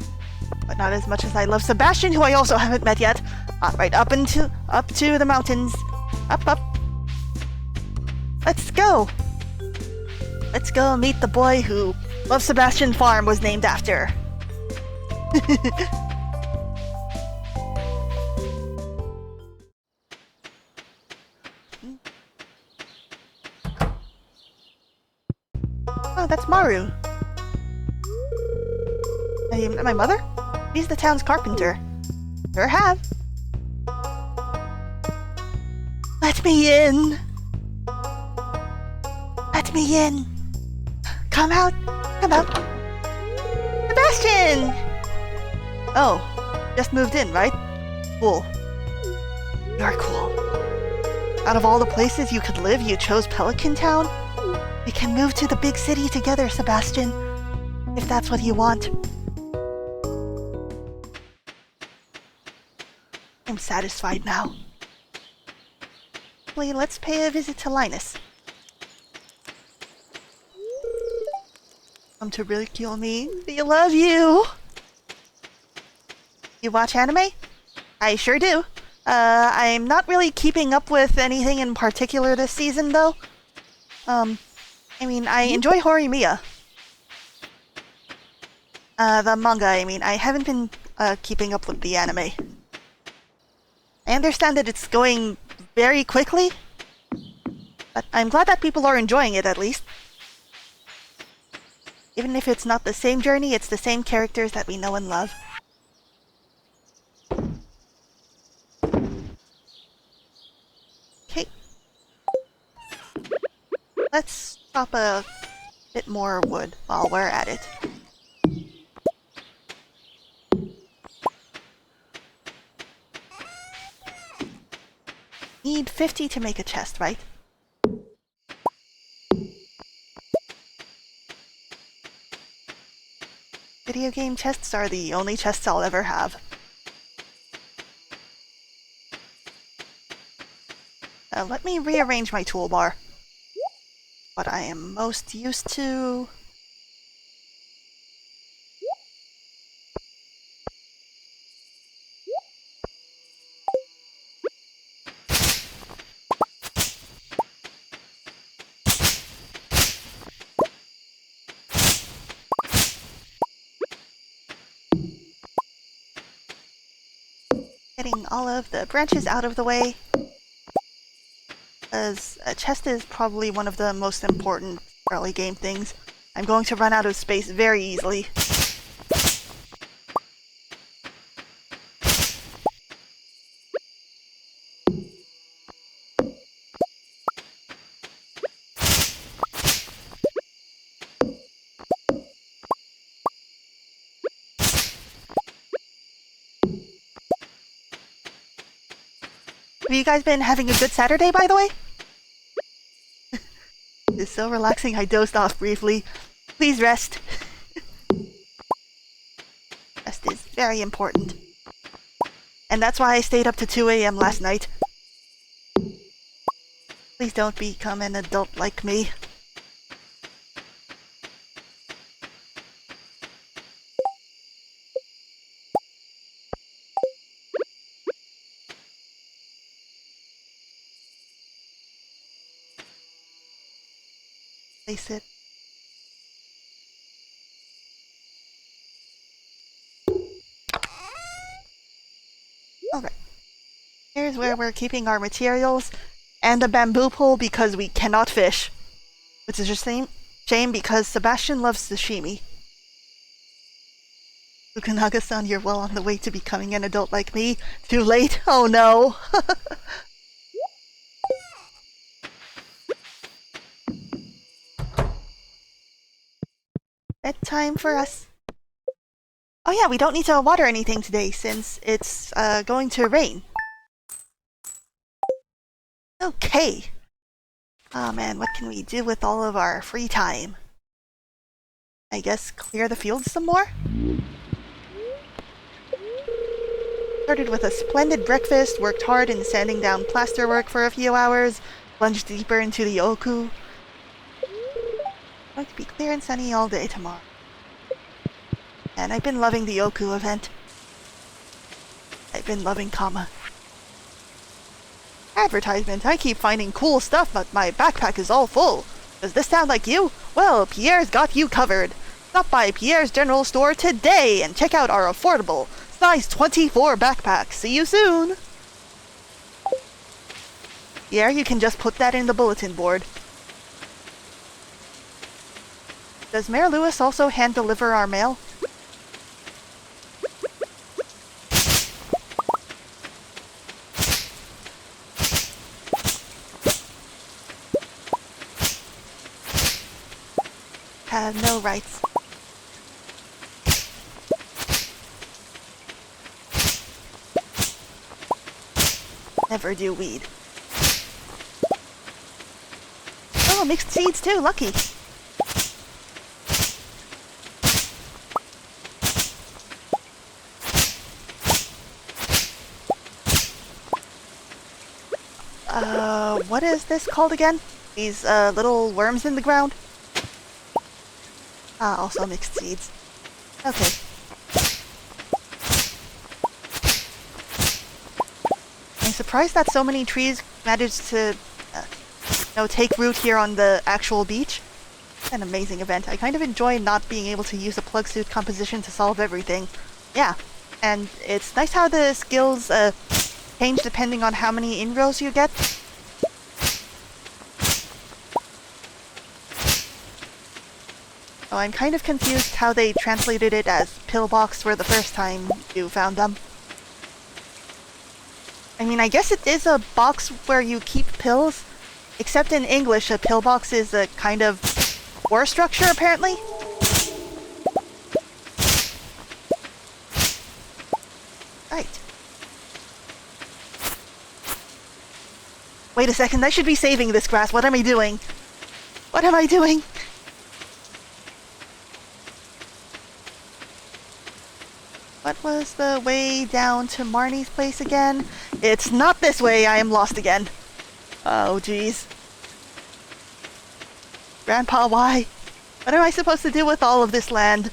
But not as much as I love Sebastian, who I also haven't met yet. Alright, up to the mountains. Up. Let's go! Let's go meet the boy who LoveSebastian Farm was named after. Oh, that's Maru. Have you met my mother? He's the town's carpenter. Sure have. Let me in! Let me in! Come out! Come out! Sebastian! Oh, just moved in, right? Cool. You're cool. Out of all the places you could live, you chose Pelican Town? We can move to the big city together, Sebastian. If that's what you want. I'm satisfied now. Wait, let's pay a visit to Linus. Come to ridicule me. We love you! You watch anime? I sure do. I'm not really keeping up with anything in particular this season, though. I mean, I enjoy Horimiya. The manga, I mean. I haven't been, keeping up with the anime. I understand that it's going very quickly, but I'm glad that people are enjoying it, at least. Even if it's not the same journey, it's the same characters that we know and love. Okay. Let's chop a bit more wood while we're at it. Need 50 to make a chest, right? Video game chests are the only chests I'll ever have. Let me rearrange my toolbar. What I am most used to... Getting all of the branches out of the way. As a chest is probably one of the most important early game things. I'm going to run out of space very easily. Have you guys been having a good Saturday, by the way? It's so relaxing I dozed off briefly. Please rest. Rest is very important. And that's why I stayed up to 2 a.m. last night. Please don't become an adult like me. Place it. Alright. Here's where we're keeping our materials. And a bamboo pole because we cannot fish. Which is just a shame because Sebastian loves sashimi. Fukunaga-san, you're well on the way to becoming an adult like me. Too late? Oh no! Bedtime for us. Oh yeah, we don't need to water anything today since it's going to rain. Okay. Oh man, what can we do with all of our free time? I guess clear the fields some more? Started with a splendid breakfast, worked hard in sanding down plasterwork for a few hours, plunged deeper into the oku. Going to be clear and sunny all day tomorrow. And I've been loving the oku event. I've been loving Kama. Advertisement. I keep finding cool stuff, but my backpack is all full. Does this sound like you? Well, Pierre's got you covered. Stop by Pierre's General Store today and check out our affordable size 24 backpack. See you soon! Pierre, you can just put that in the bulletin board. Does Mayor Lewis also hand-deliver our mail? Have no rights. Never do weed. Oh, mixed seeds too, lucky. What is this called again? These, little worms in the ground? Ah, also mixed seeds. Okay. I'm surprised that so many trees managed to, take root here on the actual beach. It's an amazing event. I kind of enjoy not being able to use a plug suit composition to solve everything. Yeah, and it's nice how the skills, change depending on how many in-rows you get. Oh, I'm kind of confused how they translated it as pillbox for the first time you found them. I mean, I guess it is a box where you keep pills, except in English a pillbox is a kind of ore structure, apparently. Right. Wait a second, I should be saving this grass. What am I doing? What am I doing? What was the way down to Marnie's place again? It's not this way, I am lost again. Oh, jeez. Grandpa, why? What am I supposed to do with all of this land?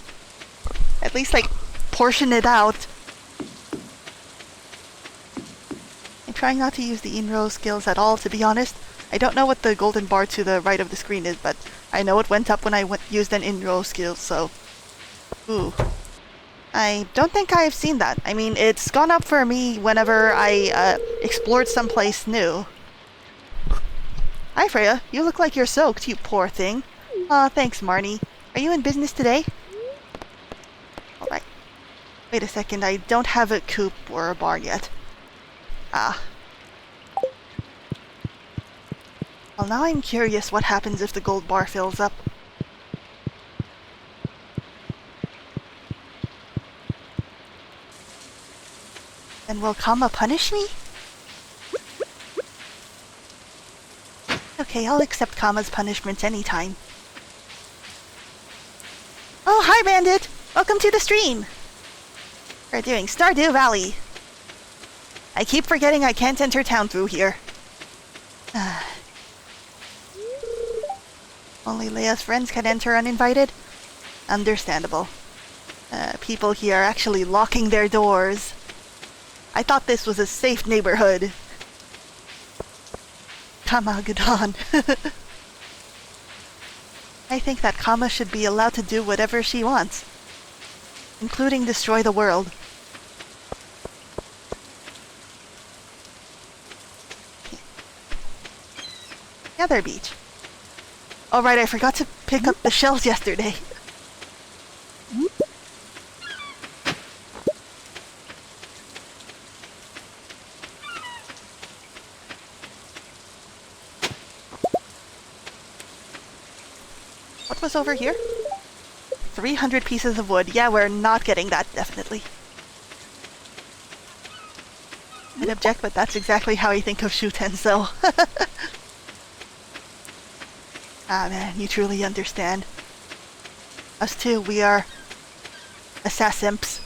At least, like, portion it out. I'm trying not to use the in-row skills at all, to be honest. I don't know what the golden bar to the right of the screen is, but I know it went up when I used an in-row skill, so... Ooh. I don't think I've seen that. I mean, it's gone up for me whenever I explored someplace new. Hi, Freya. You look like you're soaked, you poor thing. Aw, thanks, Marnie. Are you in business today? Alright. Wait a second, I don't have a coop or a bar yet. Ah. Well, now I'm curious what happens if the gold bar fills up. And will Kama punish me? Okay, I'll accept Kama's punishment anytime. Oh, hi, Bandit! Welcome to the stream! We're doing Stardew Valley. I keep forgetting I can't enter town through here. Only Leia's friends can enter uninvited? Understandable. People here are actually locking their doors. I thought this was a safe neighborhood. Kama Gadon. I think that Kama should be allowed to do whatever she wants, including destroy the world. Nether Beach. Oh right, I forgot to pick up the shells yesterday. What was over here? 300 pieces of wood. Yeah, we're not getting that, definitely. I'd object, but that's exactly how I think of Shuten, so... Ah man, you truly understand. Us too, we are... assassins.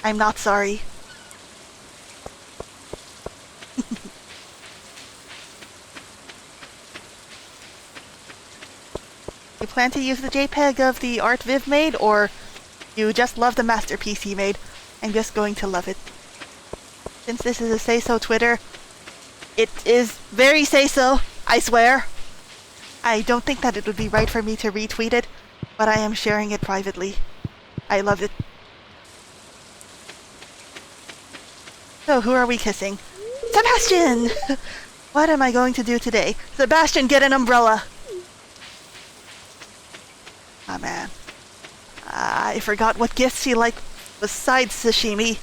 I'm not sorry. You plan to use the JPEG of the art Viv made, or you just love the masterpiece he made? I'm just going to love it. Since this is a say-so Twitter, it is very say-so, I swear. I don't think that it would be right for me to retweet it, but I am sharing it privately. I love it. So who are we kissing? Sebastian! What am I going to do today? Sebastian, get an umbrella! Ah, man. I forgot what gifts he liked besides sashimi.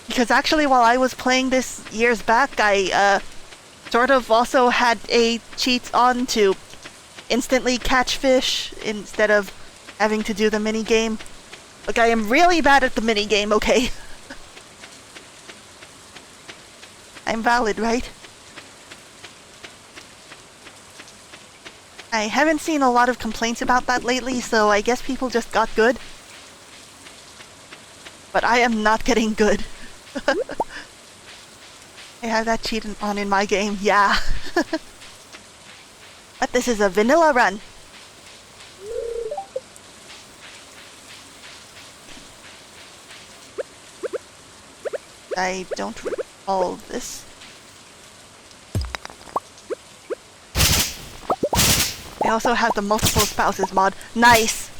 Because actually, while I was playing this years back, I, sort of also had a cheat on to instantly catch fish instead of having to do the minigame. Look, I am really bad at the minigame, okay? I'm valid, right? I haven't seen a lot of complaints about that lately, so I guess people just got good. But I am not getting good. I have that cheat on in my game, yeah. But this is a vanilla run. I don't recall this. I also have the multiple spouses mod. Nice!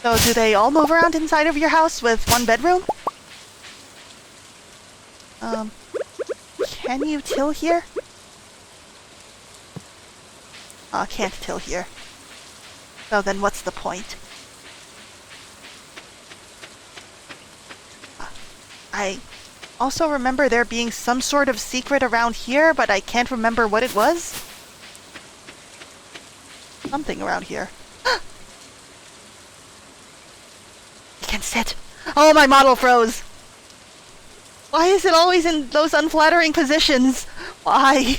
So do they all move around inside of your house with one bedroom? Can you till here? Can't till here. So then what's the point? I also remember there being some sort of secret around here, but I can't remember what it was. Something around here. You can sit. Oh, my model froze. Why is it always in those unflattering positions? Why?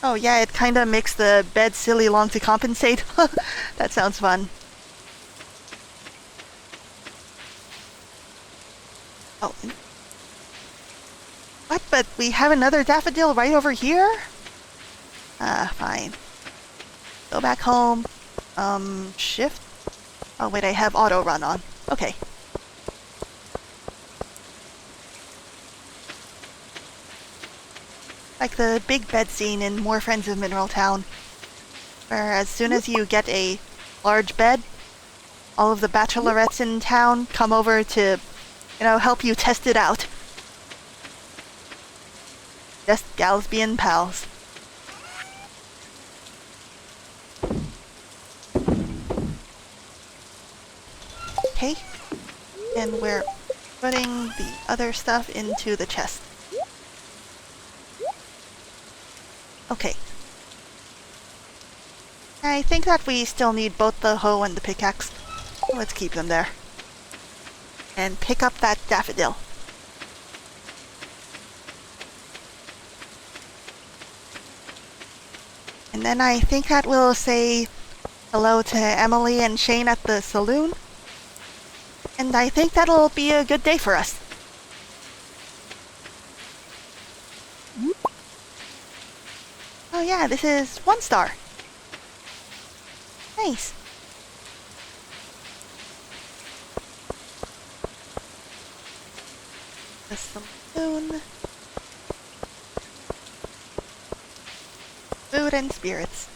Oh yeah, it kinda makes the bed silly long to compensate. That sounds fun. Oh. What? But we have another daffodil right over here? Fine. Go back home. Shift? Oh wait, I have auto run on. Okay. Like the big bed scene in More Friends of Mineral Town, where as soon as you get a large bed, all of the bachelorettes in town come over to, help you test it out. Just gals being pals. Okay, and we're putting the other stuff into the chest. Okay. I think that we still need both the hoe and the pickaxe. Let's keep them there. And pick up that daffodil. And then I think that we'll say hello to Emily and Shane at the saloon. And I think that'll be a good day for us. Oh yeah, this is 1 star. Nice. The saloon. Food and spirits.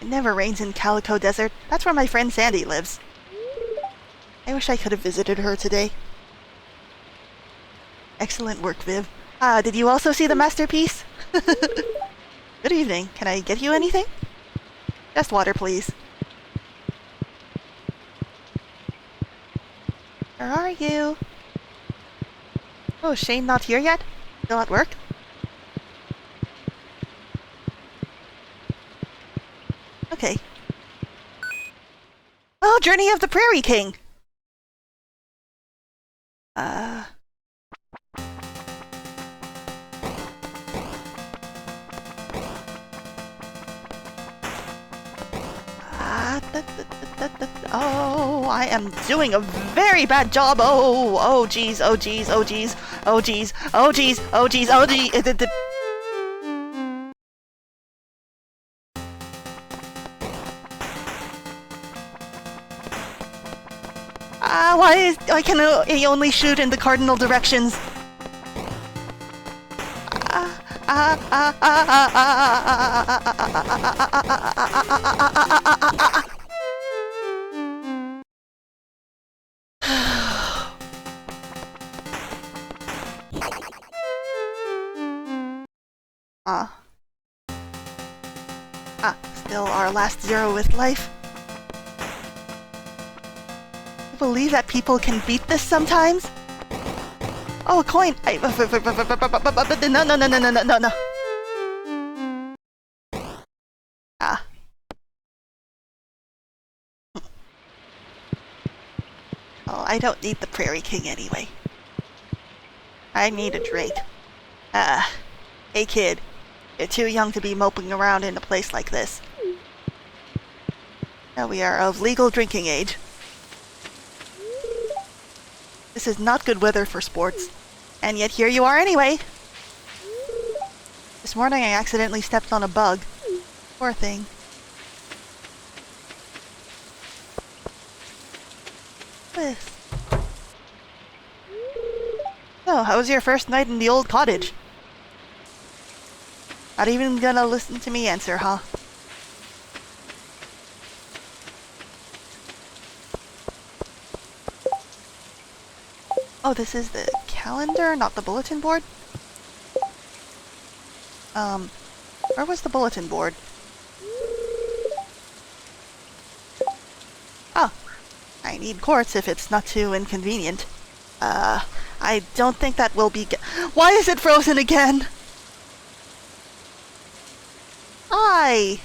It never rains in Calico Desert. That's where my friend Sandy lives. I wish I could have visited her today. Excellent work, Viv. Did you also see the masterpiece? Good evening. Can I get you anything? Just water, please. Where are you? Oh, Shane not here yet? Still at work? Okay. Oh, Journey of the Prairie King! Oh, I am doing a very bad job. Oh geez, oh geez, oh geez, oh geez, oh geez, oh geez, oh geez. Why can he only shoot in the cardinal directions? Still our last 0 with life. I believe that people can beat this sometimes. Oh, a coin! No. Oh, I don't need the Prairie King anyway. I need a drink. Hey kid. You're too young to be moping around in a place like this. Now we are of legal drinking age. This is not good weather for sports. And yet here you are anyway! This morning I accidentally stepped on a bug. Poor thing. This. So, how was your first night in the old cottage? Not even gonna listen to me answer, huh? Oh, this is the calendar, not the bulletin board? Where was the bulletin board? Oh, I need quartz if it's not too inconvenient. I don't think that will be Why is it frozen again? Why?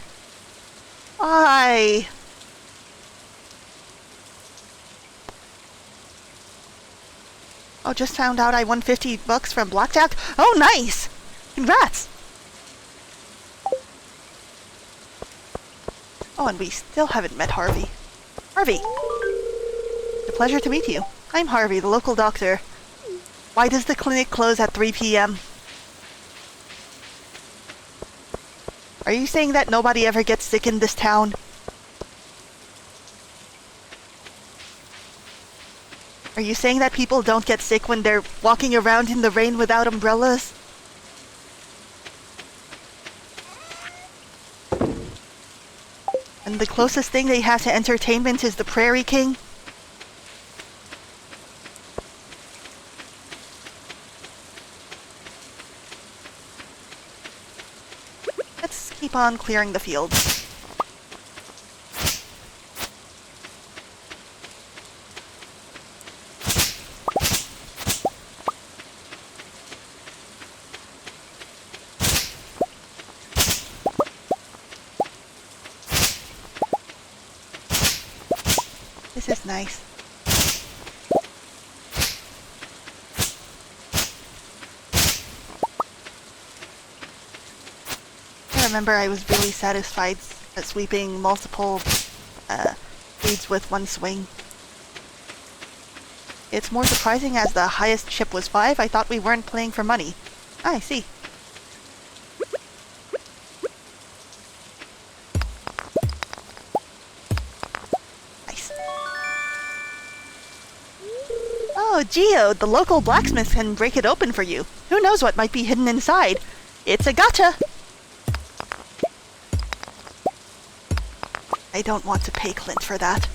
Oh, just found out I won $50 from Blackjack. Oh, nice! Congrats! Oh, and we still haven't met Harvey. Harvey! It's a pleasure to meet you. I'm Harvey, the local doctor. Why does the clinic close at 3 p.m.? Are you saying that nobody ever gets sick in this town? Are you saying that people don't get sick when they're walking around in the rain without umbrellas? And the closest thing they have to entertainment is the Prairie King? Let's keep on clearing the fields. This is nice. I remember I was really satisfied at sweeping multiple weeds with one swing. It's more surprising as the highest chip was 5. I thought we weren't playing for money. I see. Oh, Geo, the local blacksmith can break it open for you. Who knows what might be hidden inside? It's a gotcha! I don't want to pay Clint for that.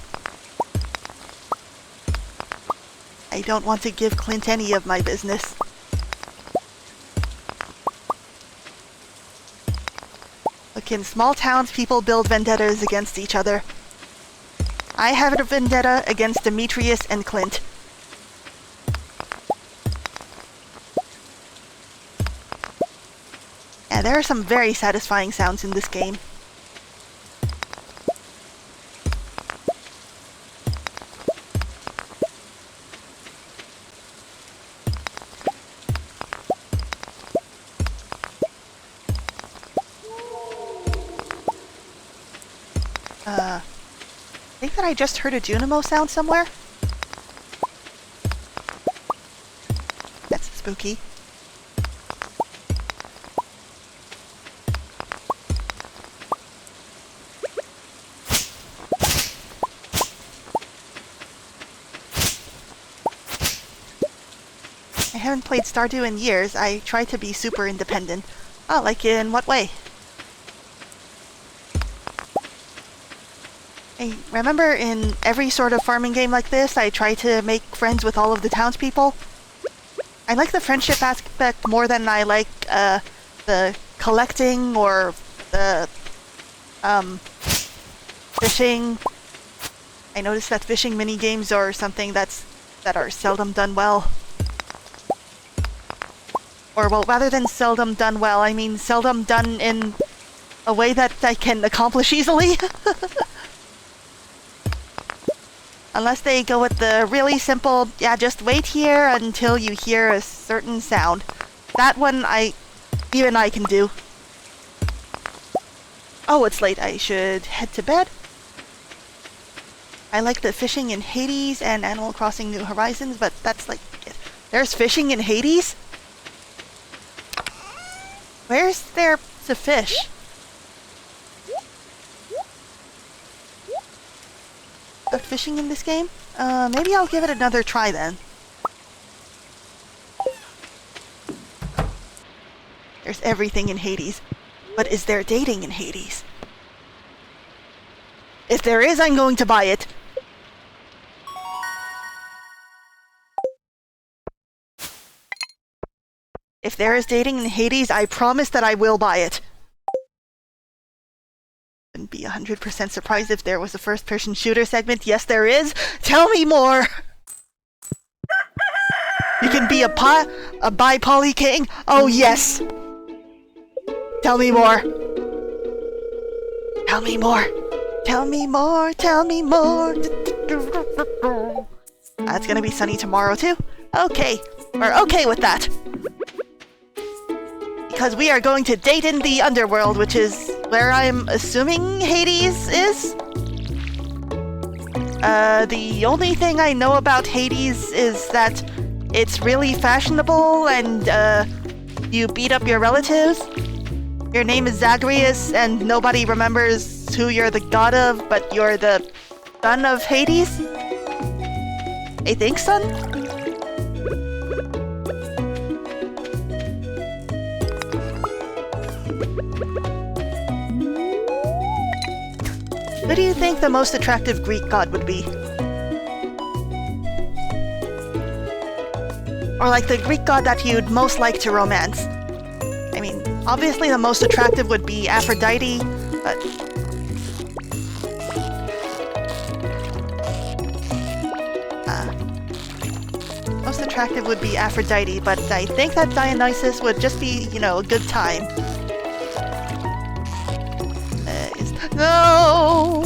I don't want to give Clint any of my business. Look, in small towns, people build vendettas against each other. I have a vendetta against Demetrius and Clint. Yeah, there are some very satisfying sounds in this game. I think that I just heard a Junimo sound somewhere. That's spooky. I haven't played Stardew in years. I try to be super independent. Oh, like in what way? I remember in every sort of farming game like this, I try to make friends with all of the townspeople. I like the friendship aspect more than I like the collecting or the fishing. I noticed that fishing mini-games are something that are seldom done well. Or, well, rather than seldom done well, I mean seldom done in a way that I can accomplish easily. Unless they go with the really simple, yeah, just wait here until you hear a certain sound. That one even I can do. Oh, it's late. I should head to bed. I like the fishing in Hades and Animal Crossing New Horizons, but that's like it. There's fishing in Hades? Where's there to fish? Fishing in this game? Maybe I'll give it another try then. There's everything in Hades. But is there dating in Hades? If there is, I'm going to buy it. If there is dating in Hades, I promise that I will buy it. Wouldn't be 100% surprised if there was a first-person shooter segment. Yes, there is. Tell me more. You can be a bi-poly king. Oh yes. Tell me more. Tell me more. Tell me more. Tell me more. It's gonna be sunny tomorrow too. Okay, we're okay with that. Because we are going to date in the underworld, which is where I'm assuming Hades is? The only thing I know about Hades is that it's really fashionable and, you beat up your relatives. Your name is Zagreus and nobody remembers who you're the god of, but you're the son of Hades? I think, son? Who do you think the most attractive Greek god would be? Or like the Greek god that you'd most like to romance? I mean, obviously the most attractive would be Aphrodite, but... most attractive would be Aphrodite, but I think that Dionysus would just be, you know, a good time. No!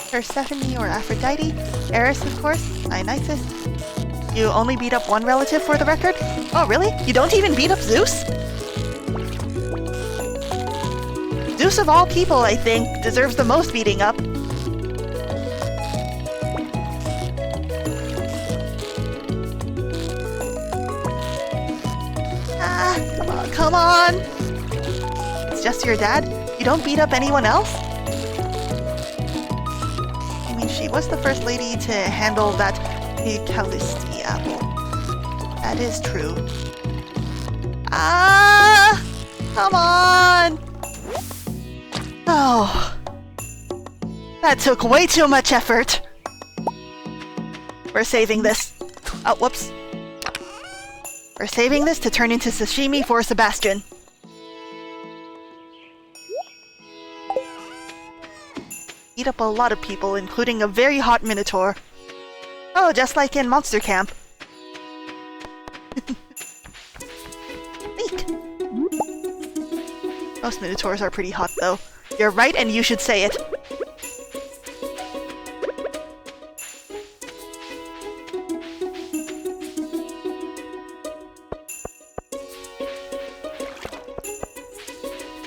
Persephone or Aphrodite? Eris, of course. Dionysus. You only beat up one relative for the record? Oh, really? You don't even beat up Zeus? Zeus of all people, I think, deserves the most beating up. Come on! It's just your dad? You don't beat up anyone else? I mean, she was the first lady to handle that Eucalyptus apple. That is true. Come on! Oh. That took way too much effort. We're saving this. Oh, whoops. We're saving this to turn into sashimi for Sebastian. Eat up a lot of people, including a very hot minotaur. Oh, just like in Monster Camp. Neat. Most minotaurs are pretty hot, though. You're right, and you should say it.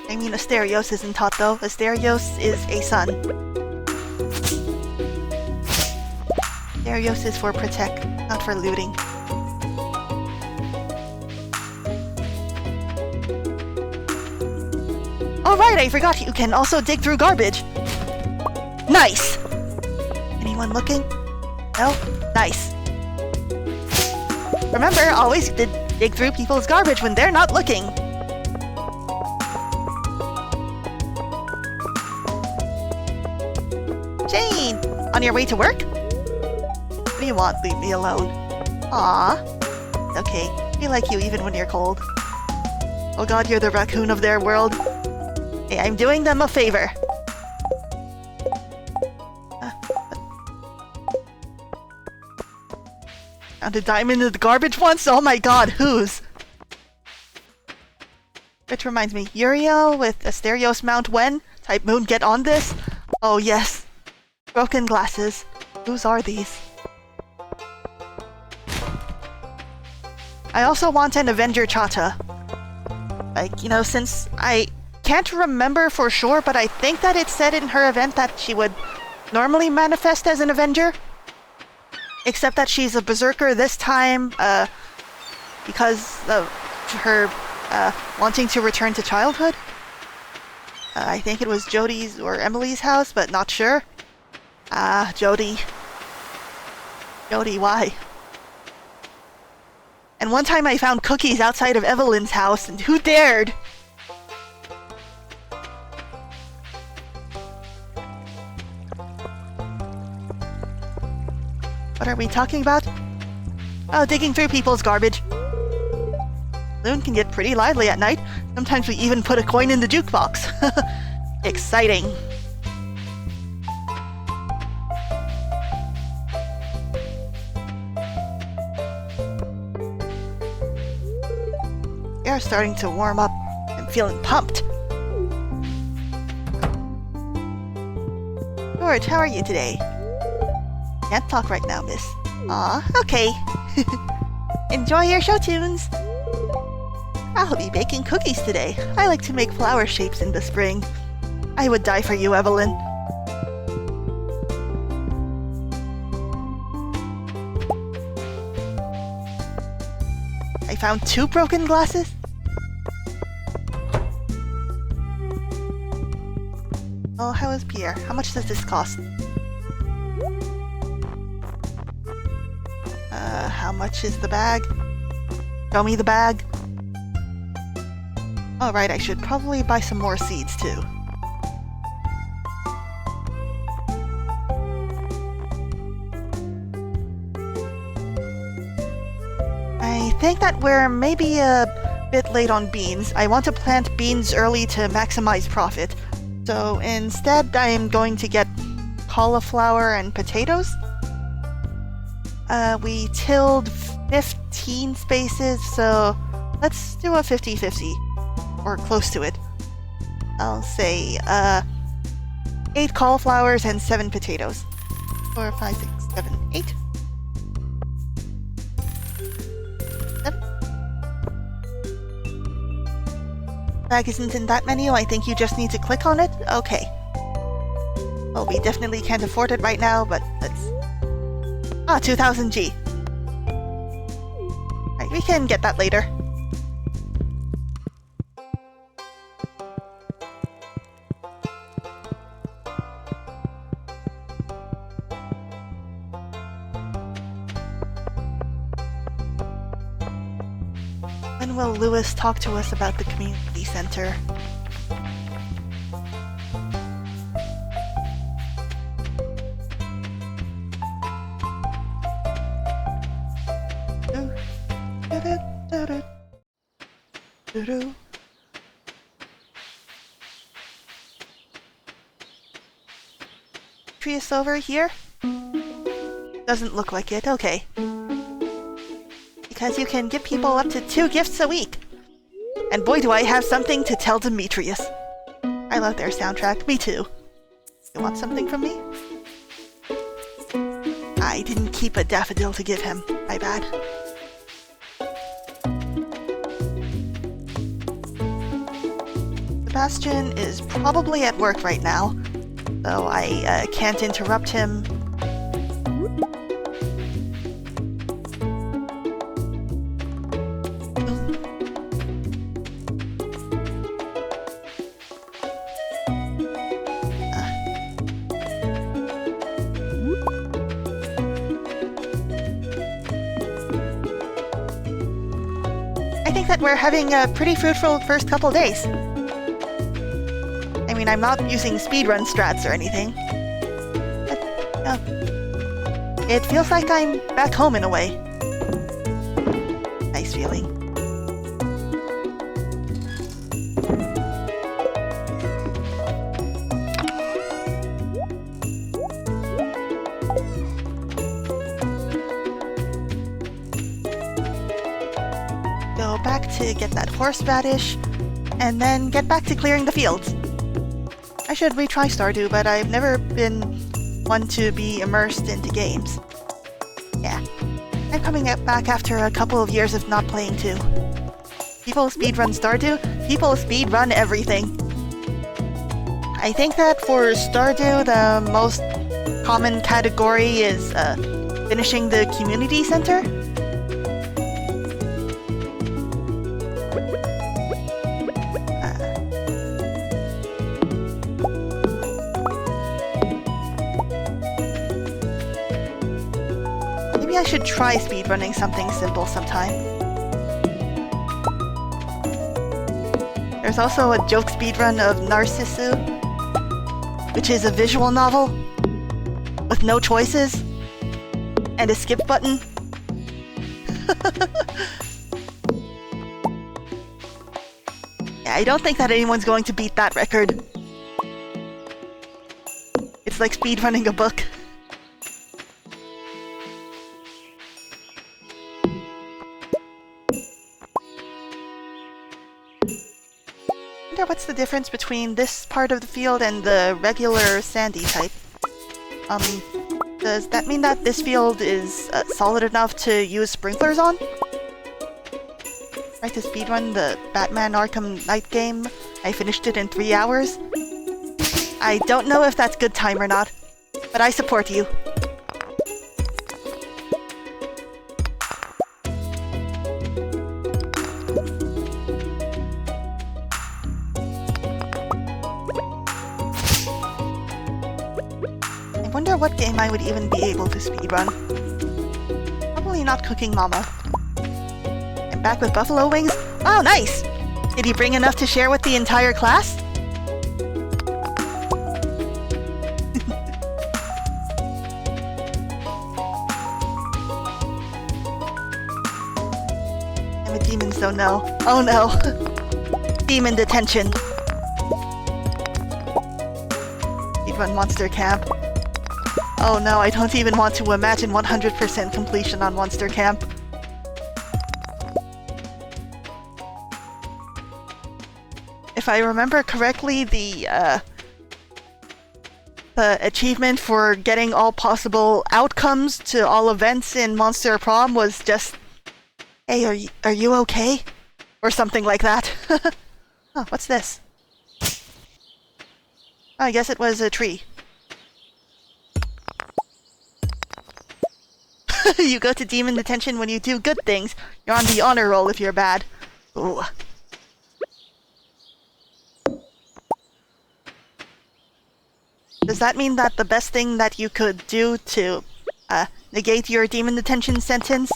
I mean, Asterios isn't hot, though. Asterios is a son. Asterios is for protect, not for looting. Oh right, I forgot you can also dig through garbage! Nice! Anyone looking? No? Nice. Remember, always dig through people's garbage when they're not looking! Jane! On your way to work? What do you want? Leave me alone. Aww. Okay, we like you even when you're cold. Oh god, you're the raccoon of their world. Hey, I'm doing them a favor. Found a diamond in the garbage once? Oh my god, whose? Which reminds me, Uriel with Asterios Mount when? Type Moon get on this? Oh yes. Broken glasses. Whose are these? I also want an Avenger Chata. Like, you know, since I can't remember for sure, but I think that it said in her event that she would normally manifest as an Avenger. Except that she's a Berserker this time, because of her, wanting to return to childhood. I think it was Jodie's or Emily's house, but not sure. Jodie. Jodie, why? And one time I found cookies outside of Evelyn's house, and who dared? What are we talking about? Oh, digging through people's garbage. Loon can get pretty lively at night. Sometimes we even put a coin in the jukebox. Exciting. Air's starting to warm up. I'm feeling pumped. George, how are you today? Can't talk right now, miss. Aw, okay. Enjoy your show tunes! I'll be baking cookies today. I like to make flower shapes in the spring. I would die for you, Evelyn. I found 2 broken glasses? Oh, how is Pierre? How much does this cost? How much is the bag? Show me the bag. Alright, I should probably buy some more seeds too. I think that we're maybe a bit late on beans. I want to plant beans early to maximize profit. So instead, I am going to get cauliflower and potatoes. We tilled 15 spaces, so let's do a 50-50. Or close to it. I'll say, 8 cauliflowers and 7 potatoes. 4, 5, 6, 7, 8. 7. Bag isn't in that menu, I think you just need to click on it? Okay. Well, we definitely can't afford it right now, but let's... 2000 G. Right, we can get that later. When will Lewis talk to us about the community center? Trees over here? Doesn't look like it, okay. Because you can give people up to 2 gifts a week. And boy do I have something to tell Demetrius. I love their soundtrack, me too. You want something from me? I didn't keep a daffodil to give him, my bad. Sebastian is probably at work right now, so I can't interrupt him. I think that we're having a pretty fruitful first couple days. I mean, I'm not using speedrun strats or anything. But, it feels like I'm back home in a way. Nice feeling. Go back to get that horseradish, and then get back to clearing the fields. I should retry Stardew, but I've never been one to be immersed into games. Yeah, I'm coming back after a couple of years of not playing too. People speedrun Stardew, people speedrun everything. I think that for Stardew, the most common category is finishing the community center. Maybe I should try speedrunning something simple sometime. There's also a joke speedrun of Narcissu, which is a visual novel with no choices and a skip button. Yeah, I don't think that anyone's going to beat that record. It's like speedrunning a book. I wonder what's the difference between this part of the field and the regular sandy type. Does that mean that this field is solid enough to use sprinklers on? Tried to speedrun the Batman Arkham Knight game. I finished it in 3 hours. I don't know if that's good time or not, but I support you. wonder what game I would even be able to speedrun. Probably not Cooking Mama. I'm back with buffalo wings. Oh, nice! Did you bring enough to share with the entire class? And the demons don't know. Oh no. Demon detention. Speedrun Monster Camp. Oh no, I don't even want to imagine 100% completion on Monster Camp. If I remember correctly, the achievement for getting all possible outcomes to all events in Monster Prom was just, hey, are you okay? Or something like that. Oh, what's this? Oh, I guess it was a tree. You go to demon detention when you do good things. You're on the honor roll if you're bad. Ooh. Does that mean that the best thing that you could do to negate your demon detention sentence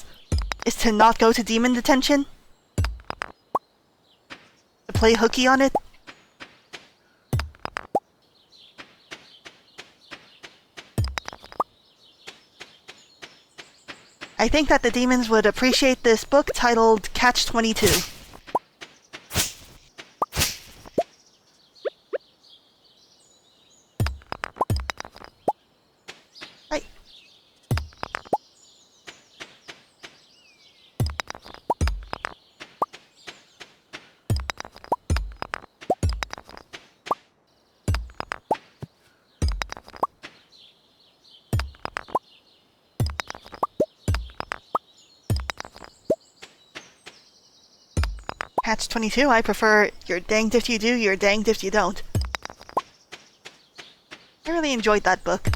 is to not go to demon detention? To play hooky on it? I think that the demons would appreciate this book titled Catch-22. Hi. Catch-22, I prefer you're danged if you do, you're danged if you don't. I really enjoyed that book.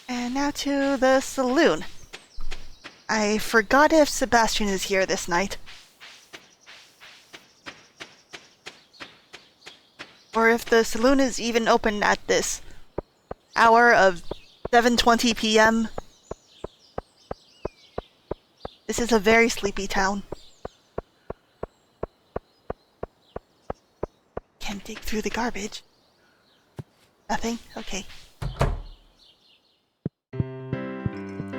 And now to the saloon. I forgot if Sebastian is here this night. Or if the saloon is even open at this hour of 7:20 p.m. This is a very sleepy town. Can't dig through the garbage. Nothing? Okay.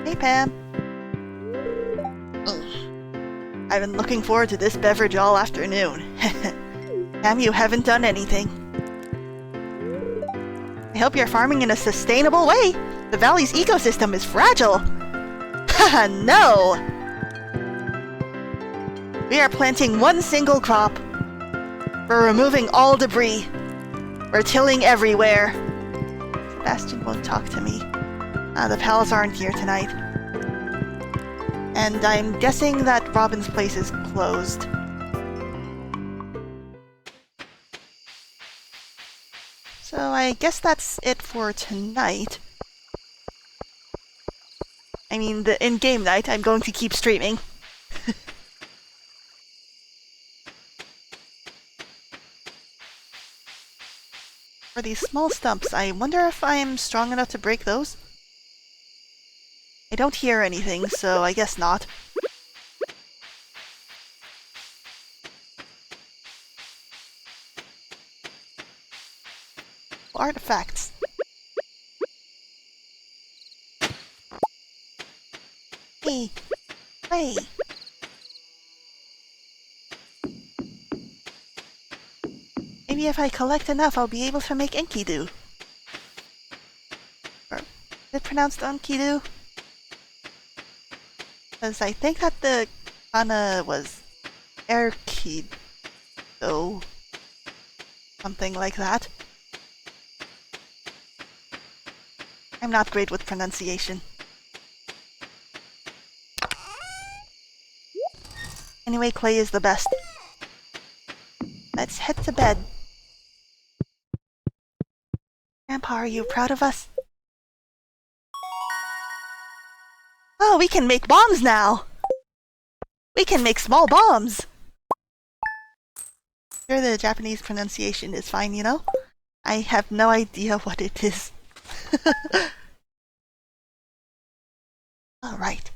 Hey, Pam. Ugh. I've been looking forward to this beverage all afternoon. Pam, you haven't done anything. I hope you're farming in a sustainable way. The valley's ecosystem is fragile. Haha, no! We are planting one single crop. We're removing all debris. We're tilling everywhere. Sebastian won't talk to me. The pals aren't here tonight. And I'm guessing that Robin's place is closed. So I guess that's it for tonight. I mean, the in-game night. I'm going to keep streaming. For these small stumps, I wonder if I'm strong enough to break those? I don't hear anything, so I guess not. Artifacts. Hey! Hey! Maybe if I collect enough, I'll be able to make Enkidu. Or, is it pronounced Enkidu? Because I think that the kana was Erkido. Something like that. I'm not great with pronunciation. Anyway, clay is the best. let's head to bed. Grandpa, are you proud of us? Oh, we can make bombs now! We can make small bombs! Sure, the Japanese pronunciation is fine, you know? I have no idea what it is. Alright.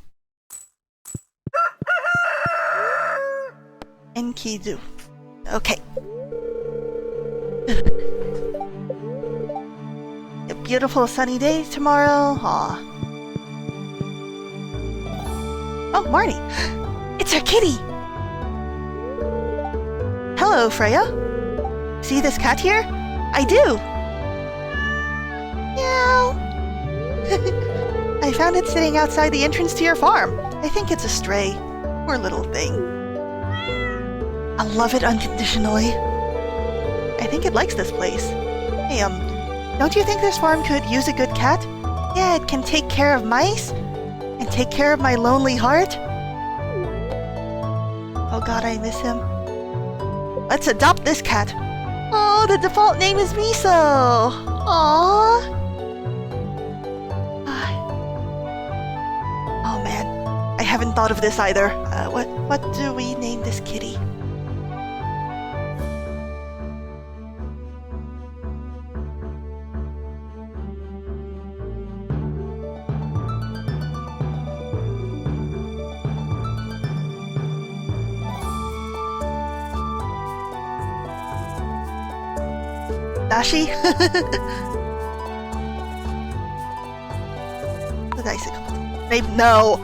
Enkidu. Okay. A beautiful sunny day tomorrow. Aw. Oh, Marnie! It's our kitty! Hello, Freya. See this cat here? I do! Meow! I found it sitting outside the entrance to your farm. I think it's a stray. Poor little thing. I love it unconditionally. I think it likes this place. Hey, don't you think this farm could use a good cat? Yeah, it can take care of mice, and take care of my lonely heart. Oh god, I miss him. Let's adopt this cat. Oh, the default name is Miso! Aww! Oh man, I haven't thought of this either. What do we name this kitty? Dashi? The icicle. Maybe no.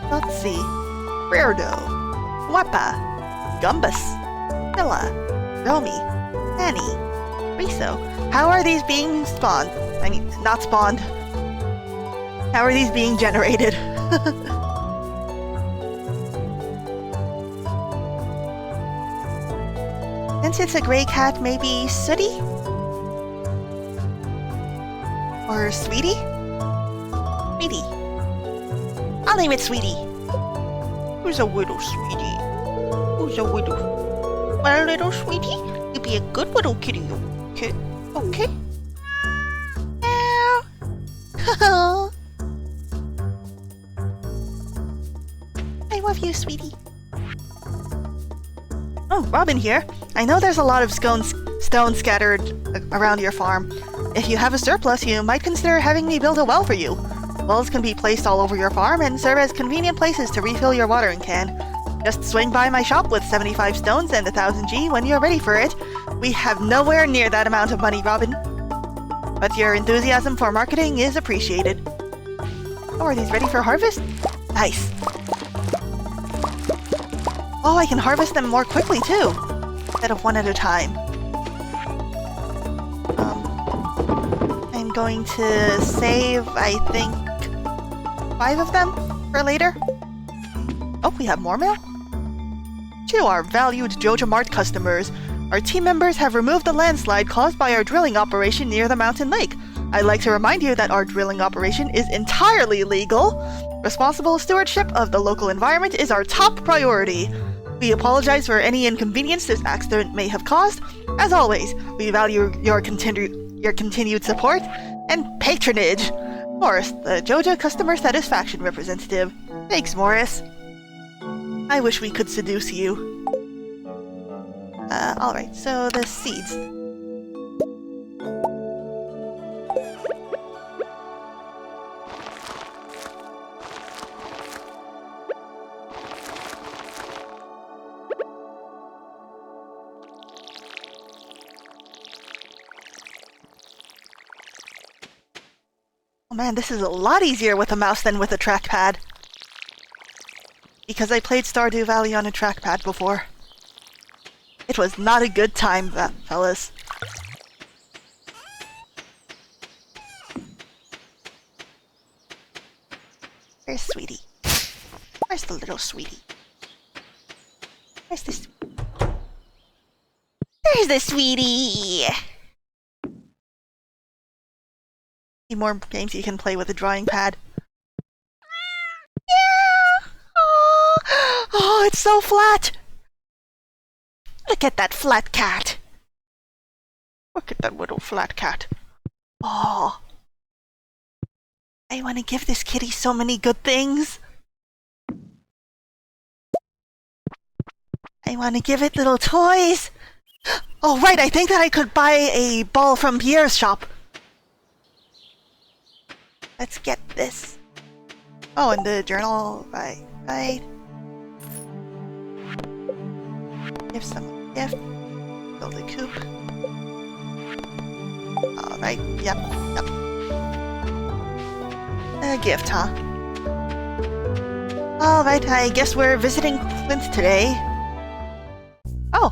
Let's see. Weirdo. Wappa. Gumbus. Milla. Romy. Annie. Riso. How are these being spawned? I mean, not spawned. How are these being generated? Since it's a gray cat, maybe Sooty? Or Sweetie? Sweetie. I'll name it Sweetie. Who's a little sweetie? Who's a little... My little sweetie? You'll be a good little kitty, okay? Okay? Meow. I love you, sweetie. Oh, Robin here. I know there's a lot of stone scattered around your farm. If you have a surplus, you might consider having me build a well for you. Wells can be placed all over your farm and serve as convenient places to refill your watering can. Just swing by my shop with 75 stones and 1000 G when you're ready for it. We have nowhere near that amount of money, Robin. But your enthusiasm for marketing is appreciated. Oh, are these ready for harvest? Nice. Oh, I can harvest them more quickly too, instead of one at a time. I'm going to save, I think, 5 of them for later. Oh, we have more mail? To our valued Joja Mart customers, our team members have removed the landslide caused by our drilling operation near the mountain lake. I'd like to remind you that our drilling operation is entirely legal. Responsible stewardship of the local environment is our top priority. We apologize for any inconvenience this accident may have caused. As always, we value your continued support and patronage. Morris, the Joja Customer Satisfaction Representative. Thanks, Morris. I wish we could seduce you. Alright, so the seeds. Oh man, this is a lot easier with a mouse than with a trackpad. Because I played Stardew Valley on a trackpad before. It was not a good time, fellas. Where's Sweetie? Where's the little Sweetie? Where's this? There's the Sweetie! More games you can play with a drawing pad. Yeah! Oh, it's so flat! Look at that flat cat. Look at that little flat cat. Oh. I want to give this kitty so many good things. I want to give it little toys. Oh, right, I think that I could buy a ball from Pierre's shop. Let's get this. Oh, and the journal, right. Give someone a gift. Build a coop. Alright, yep. A gift, huh? Alright, I guess we're visiting Clint today. Oh!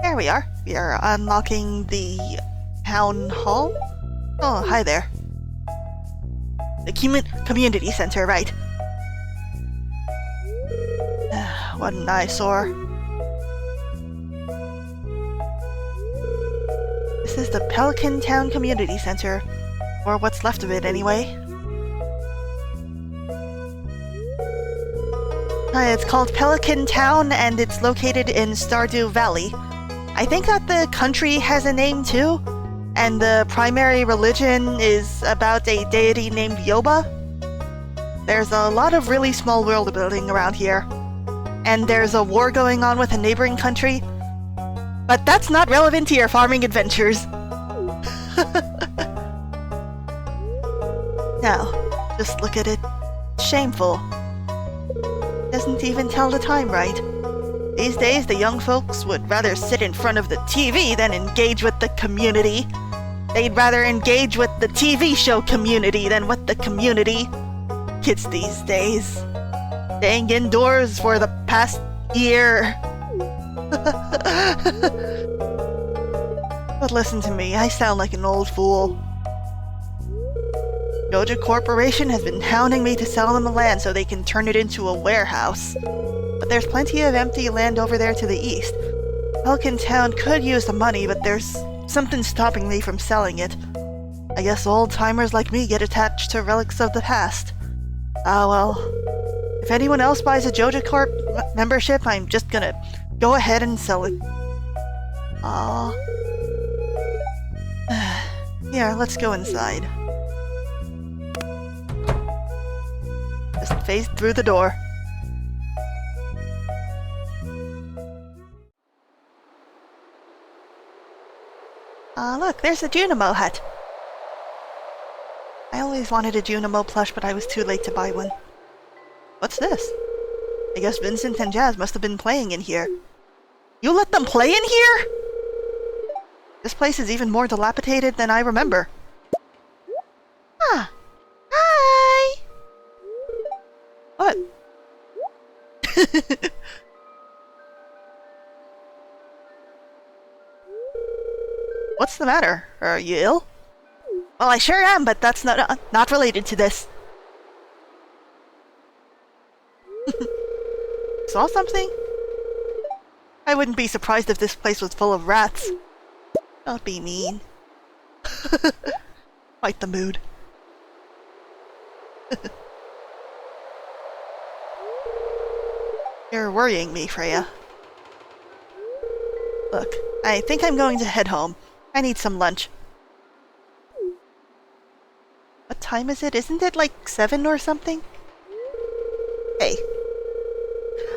There we are. We are unlocking the town hall. Oh, hi there. The community center, right. What an eyesore. This is the Pelican Town Community Center. Or what's left of it, anyway. It's called Pelican Town, and it's located in Stardew Valley. I think that the country has a name, too. And the primary religion is about a deity named Yoba. There's a lot of really small world building around here. And there's a war going on with a neighboring country. But that's not relevant to your farming adventures. Now, just look at it. Shameful. Doesn't even tell the time right. These days, the young folks would rather sit in front of the TV than engage with the community. They'd rather engage with the TV show community than with the community. Kids these days. Staying indoors for the past year. But listen to me, I sound like an old fool. Doja Corporation has been hounding me to sell them the land so they can turn it into a warehouse. But there's plenty of empty land over there to the east. Pelican Town could use the money, but there's something stopping me from selling it. I guess old-timers like me get attached to relics of the past. Ah well. If anyone else buys a Joja Corp membership, I'm just gonna go ahead and sell it. Aww. Here, let's go inside. Just phase through the door. Look, there's a Junimo hut. I always wanted a Junimo plush, but I was too late to buy one. What's this? I guess Vincent and Jazz must have been playing in here. You let them play in here? This place is even more dilapidated than I remember. Ah. Hi! What? What's the matter? Are you ill? Well, I sure am, but that's not related to this. Saw something? I wouldn't be surprised if this place was full of rats. Don't be mean. Fight the mood. You're worrying me, Freya. Look, I think I'm going to head home. I need some lunch. What time is it? Isn't it like 7 or something? Hey.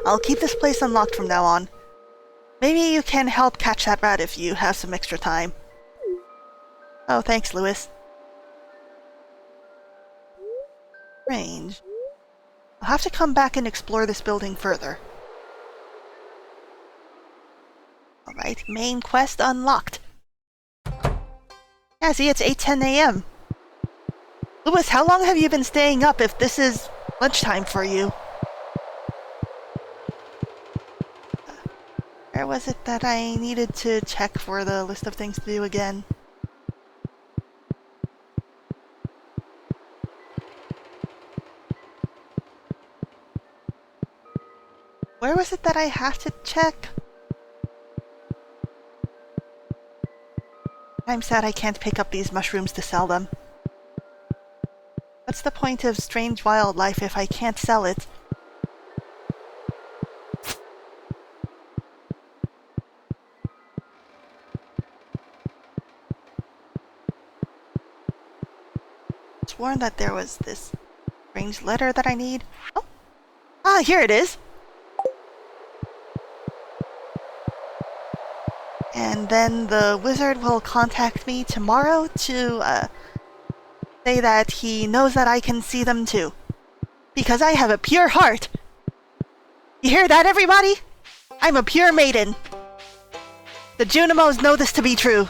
I'll keep this place unlocked from now on. Maybe you can help catch that rat if you have some extra time. Oh, thanks, Lewis. Strange. I'll have to come back and explore this building further. Alright, main quest unlocked. Yeah, see, it's 8:10 a.m. Lewis, how long have you been staying up if this is lunchtime for you? Where was it that I needed to check for the list of things to do again? Where was it that I have to check? I'm sad I can't pick up these mushrooms to sell them. What's the point of strange wildlife if I can't sell it? sworn that there was this strange letter that I need. Oh! Ah, here it is! And then the wizard will contact me tomorrow to, say that he knows that I can see them too. Because I have a pure heart! You hear that, everybody? I'm a pure maiden! The Junimos know this to be true.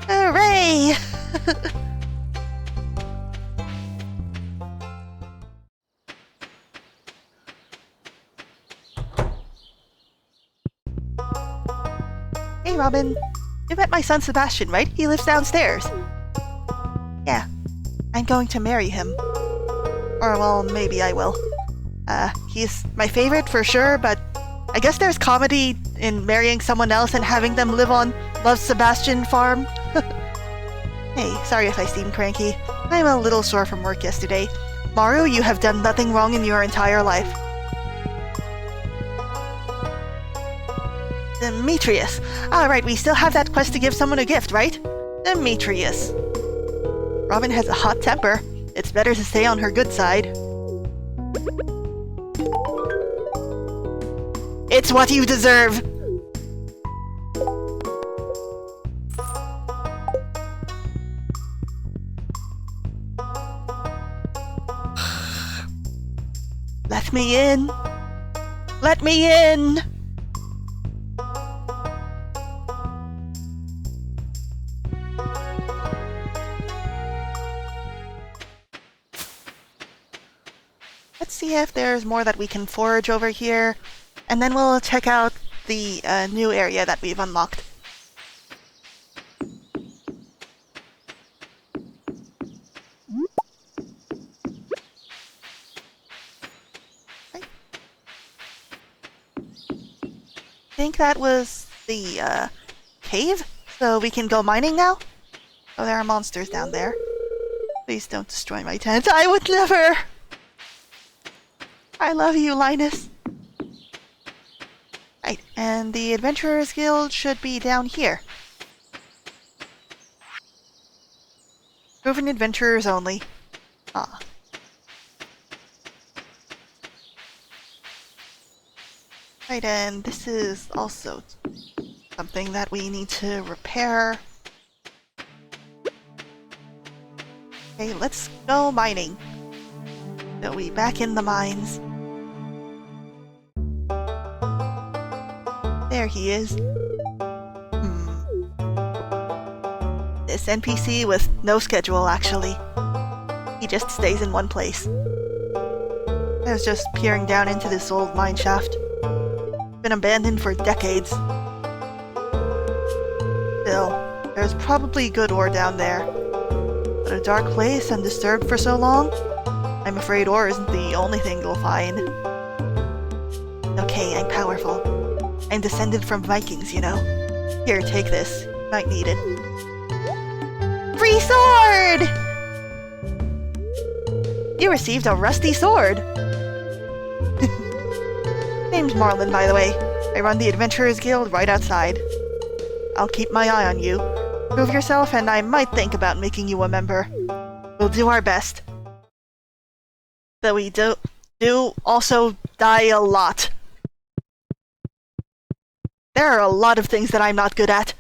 Hooray! Hey, Robin. You met my son Sebastian, right? He lives downstairs. Yeah. I'm going to marry him. Or, well, maybe I will. He's my favorite for sure, but I guess there's comedy in marrying someone else and having them live on LoveSebastian Farm. Hey, sorry if I seem cranky. I'm a little sore from work yesterday. Maru, you have done nothing wrong in your entire life. Demetrius. Alright, we still have that quest to give someone a gift, right? Demetrius. Robin has a hot temper. It's better to stay on her good side. It's what you deserve! Let me in! Let me in! Let's see if there's more that we can forage over here, and then we'll check out the new area that we've unlocked. Right. I think that was the cave, so we can go mining now? Oh, there are monsters down there. Please don't destroy my tent. I would never! I love you, Linus. Right, and the Adventurers Guild should be down here. Proven adventurers only. Ah. Right, and this is also something that we need to repair. Okay, let's go mining. So we back in the mines. There he is. This NPC with no schedule, actually. He just stays in one place. I was just peering down into this old mine shaft. Been abandoned for decades. Still, there's probably good ore down there. But a dark place undisturbed for so long? I'm afraid ore isn't the only thing you'll find. Okay, I'm powerful. I'm descended from Vikings, you know. Here, take this. You might need it. Free sword! You received a rusty sword! Name's Marlin, by the way. I run the Adventurers Guild right outside. I'll keep my eye on you. Prove yourself, and I might think about making you a member. We'll do our best. Though we do also die a lot. There are a lot of things that I'm not good at.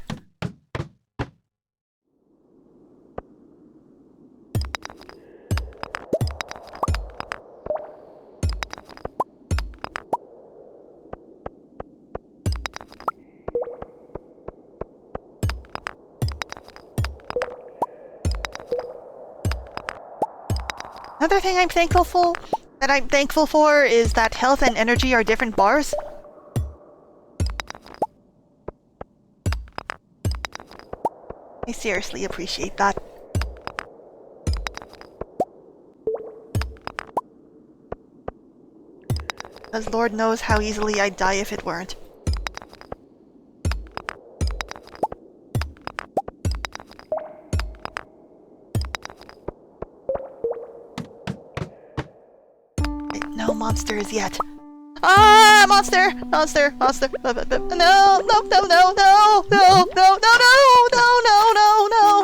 Another thing I'm thankful for is that health and energy are different bars. I seriously appreciate that. Because Lord knows how easily I'd die if it weren't. No monsters yet. Ah, monster! Monster! Monster! No! No! No! No! No! No! No! No! No! No! No! No! No!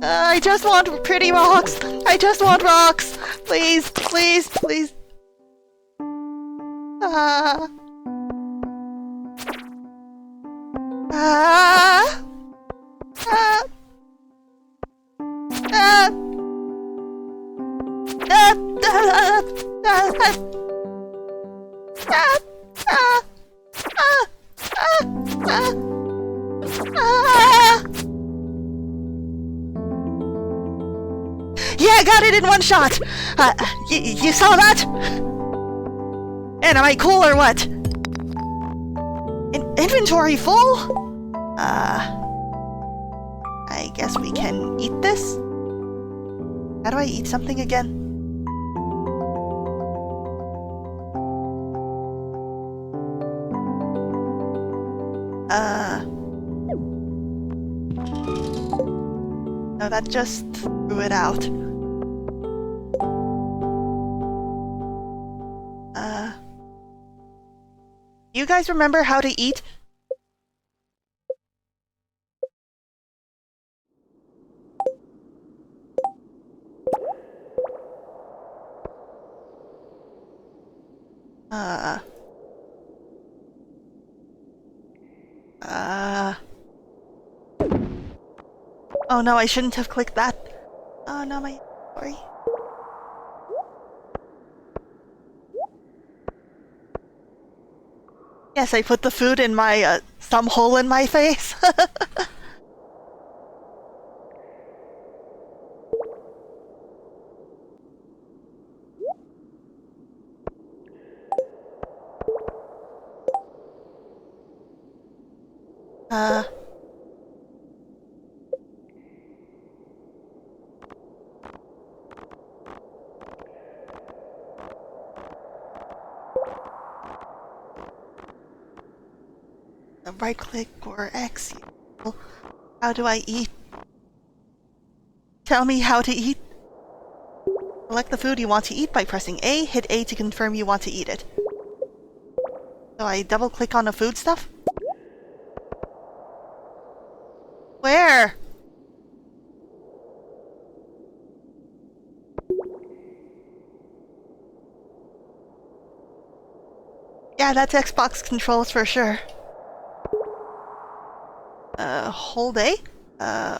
I just want pretty rocks. I just want rocks. Please, please, please. Ah. Ah. Ah. Ah. Yeah, I got it in one shot! You saw that? And am I cool or what? Inventory full? I guess we can eat this? How do I eat something again? No, that just threw it out. You guys remember how to eat? Oh no, I shouldn't have clicked that. Oh no, my sorry. Yes, I put the food in my some hole in my face. Right click or X. How do I eat? Tell me how to eat. Select the food you want to eat by pressing A. Hit A to confirm you want to eat it. So I double click on the food stuff? Where? Yeah, that's Xbox controls for sure. Hold A?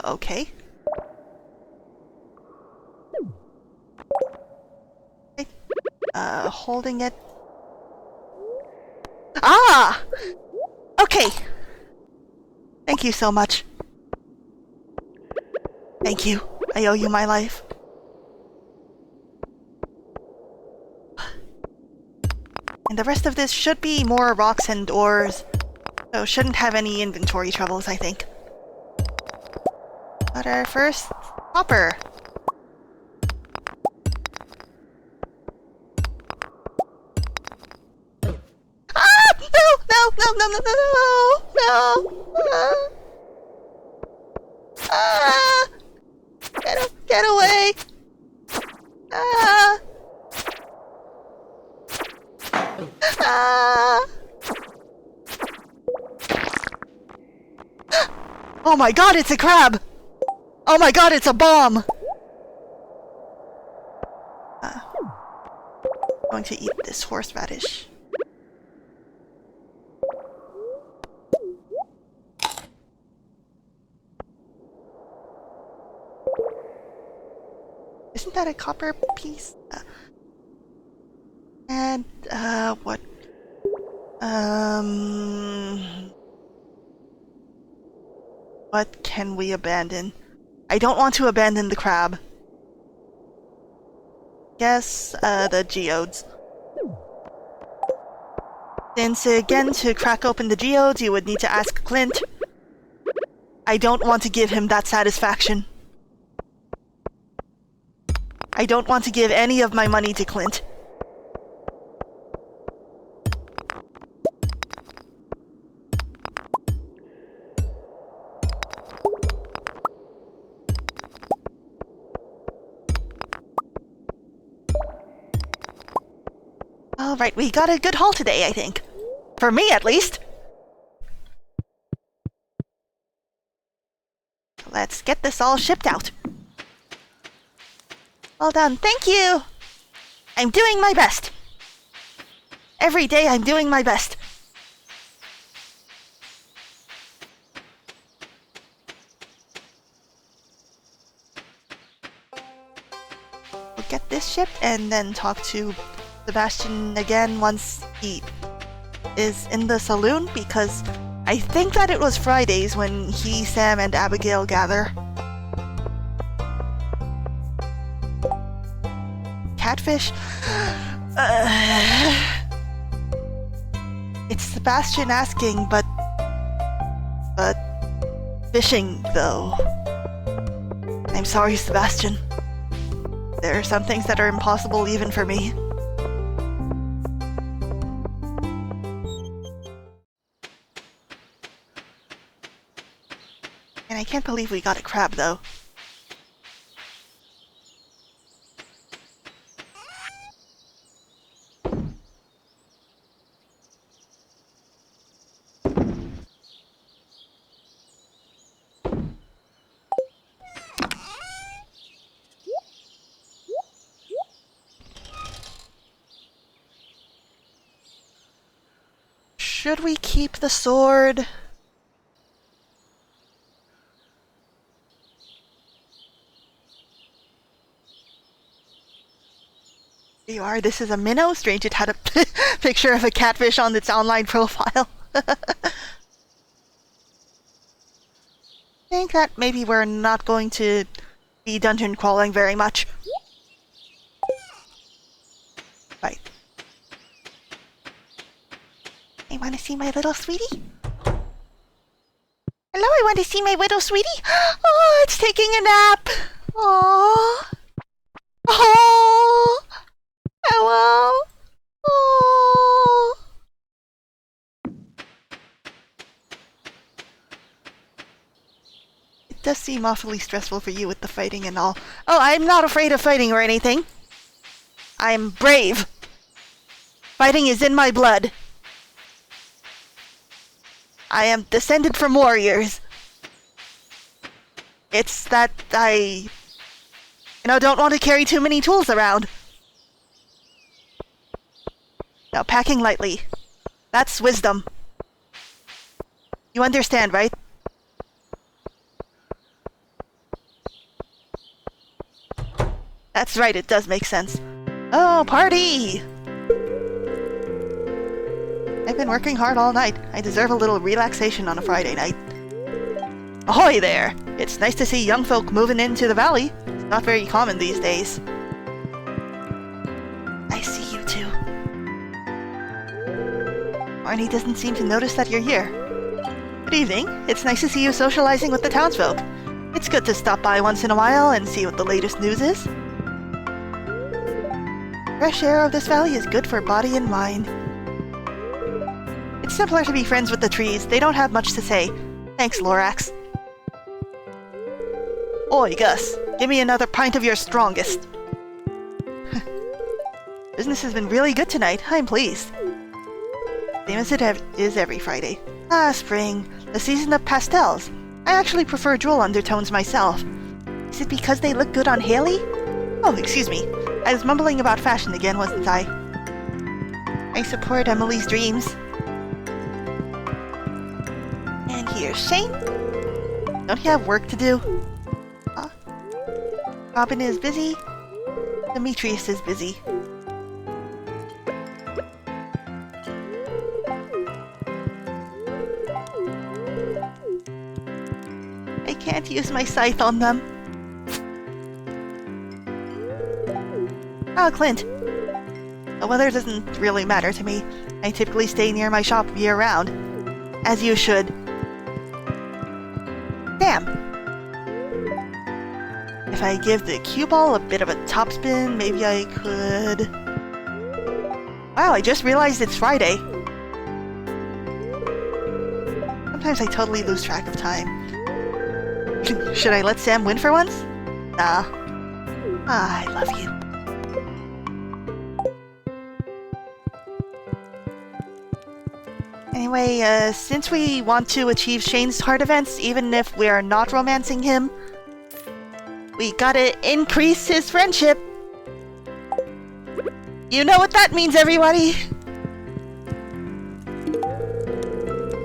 Okay. Holding it. Ah! Okay! Thank you so much. Thank you. I owe you my life. And the rest of this should be more rocks and ores, so shouldn't have any inventory troubles, I think. But our first copper. Ah! No! No! No! No! No! No! No! Ah! Get away! Ah! Ah! Oh my god, it's a crab! Oh my god, it's a bomb! I'm going to eat this horseradish. Isn't that a copper piece? And, what? What can we abandon? I don't want to abandon the crab. Guess, the geodes. Since, again, to crack open the geodes, you would need to ask Clint. I don't want to give him that satisfaction. I don't want to give any of my money to Clint. Alright, we got a good haul today, I think. For me, at least. Let's get this all shipped out. Well done. Thank you! I'm doing my best. Every day I'm doing my best. We'll get this ship and then talk to Sebastian again once he is in the saloon, because I think that it was Fridays when he, Sam, and Abigail gather. Catfish? It's Sebastian asking, but fishing, though. I'm sorry, Sebastian. There are some things that are impossible even for me. And I can't believe we got a crab, though. Should we keep the sword? There you are. This is a minnow. Strange it had a picture of a catfish on its online profile. I think that maybe we're not going to be dungeon crawling very much. Right. I want to see my little sweetie. Hello, I want to see my little sweetie. Oh, it's taking a nap. Oh. Oh. Hello. Oh. It does seem awfully stressful for you with the fighting and all. Oh, I'm not afraid of fighting or anything. I'm brave. Fighting is in my blood. I am descended from warriors. It's that I, don't want to carry too many tools around. Now, packing lightly. That's wisdom. You understand, right? That's right, it does make sense. Oh, party! I've been working hard all night. I deserve a little relaxation on a Friday night. Ahoy there! It's nice to see young folk moving into the valley. It's not very common these days. I see you too. Arnie doesn't seem to notice that you're here. Good evening. It's nice to see you socializing with the townsfolk. It's good to stop by once in a while and see what the latest news is. Fresh air of this valley is good for body and mind. It's simpler to be friends with the trees. They don't have much to say. Thanks, Lorax. Oi, Gus. Give me another pint of your strongest. Business has been really good tonight. I'm pleased. Same as it is every Friday. Ah, spring. The season of pastels. I actually prefer jewel undertones myself. Is it because they look good on Haley? Oh, excuse me. I was mumbling about fashion again, wasn't I? I support Emily's dreams. And here's Shane. Don't you have work to do? Huh? Robin is busy. Demetrius is busy. I can't use my scythe on them. Oh, Clint. The weather doesn't really matter to me. I typically stay near my shop year-round. As you should. Damn! If I give the cue ball a bit of a topspin, maybe I could... Wow, I just realized it's Friday. Sometimes I totally lose track of time. Should I let Sam win for once? Nah. I love you. Anyway, since we want to achieve Shane's heart events, even if we are not romancing him, we gotta increase his friendship. You know what that means, everybody!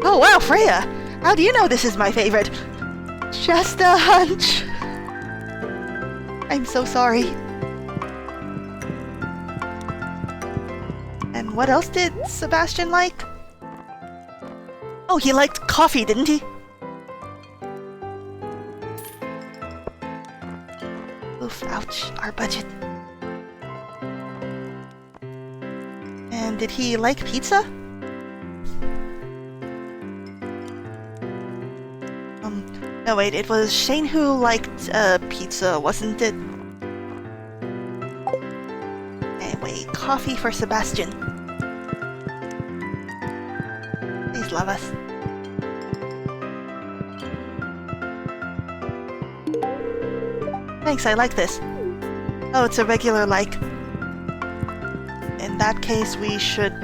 Oh wow, Freya! How do you know this is my favorite? Just a hunch. I'm so sorry. And what else did Sebastian like? Oh, he liked coffee, didn't he? Oof, ouch, our budget. And did he like pizza? No wait, it was Shane who liked pizza, wasn't it? Anyway, coffee for Sebastian. Please love us. Thanks, I like this. Oh, it's a regular like. In that case, we should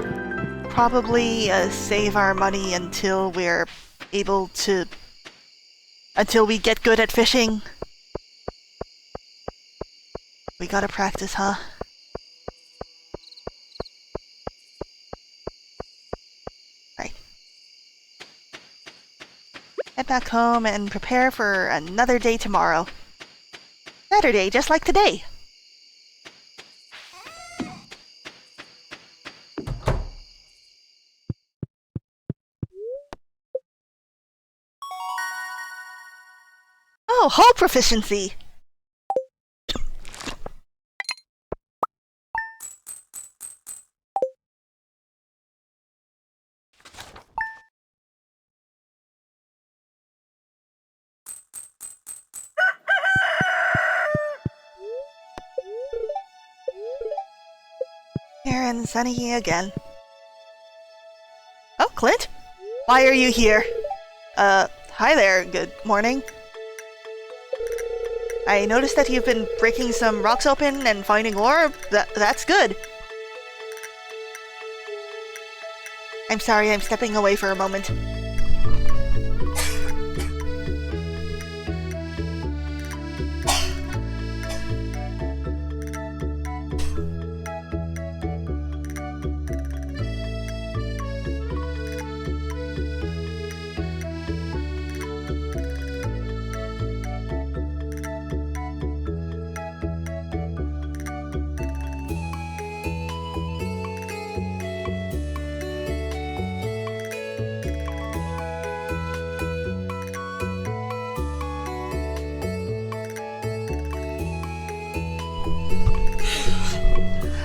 probably save our money until we're able to... Until we get good at fishing. We gotta practice, huh? Right. Head back home and prepare for another day tomorrow. Saturday, just like today. Oh, whole proficiency! Here and sunny again. Oh, Clint? Why are you here? Hi there, good morning. I noticed that you've been breaking some rocks open and finding ore. That's good. I'm sorry, I'm stepping away for a moment.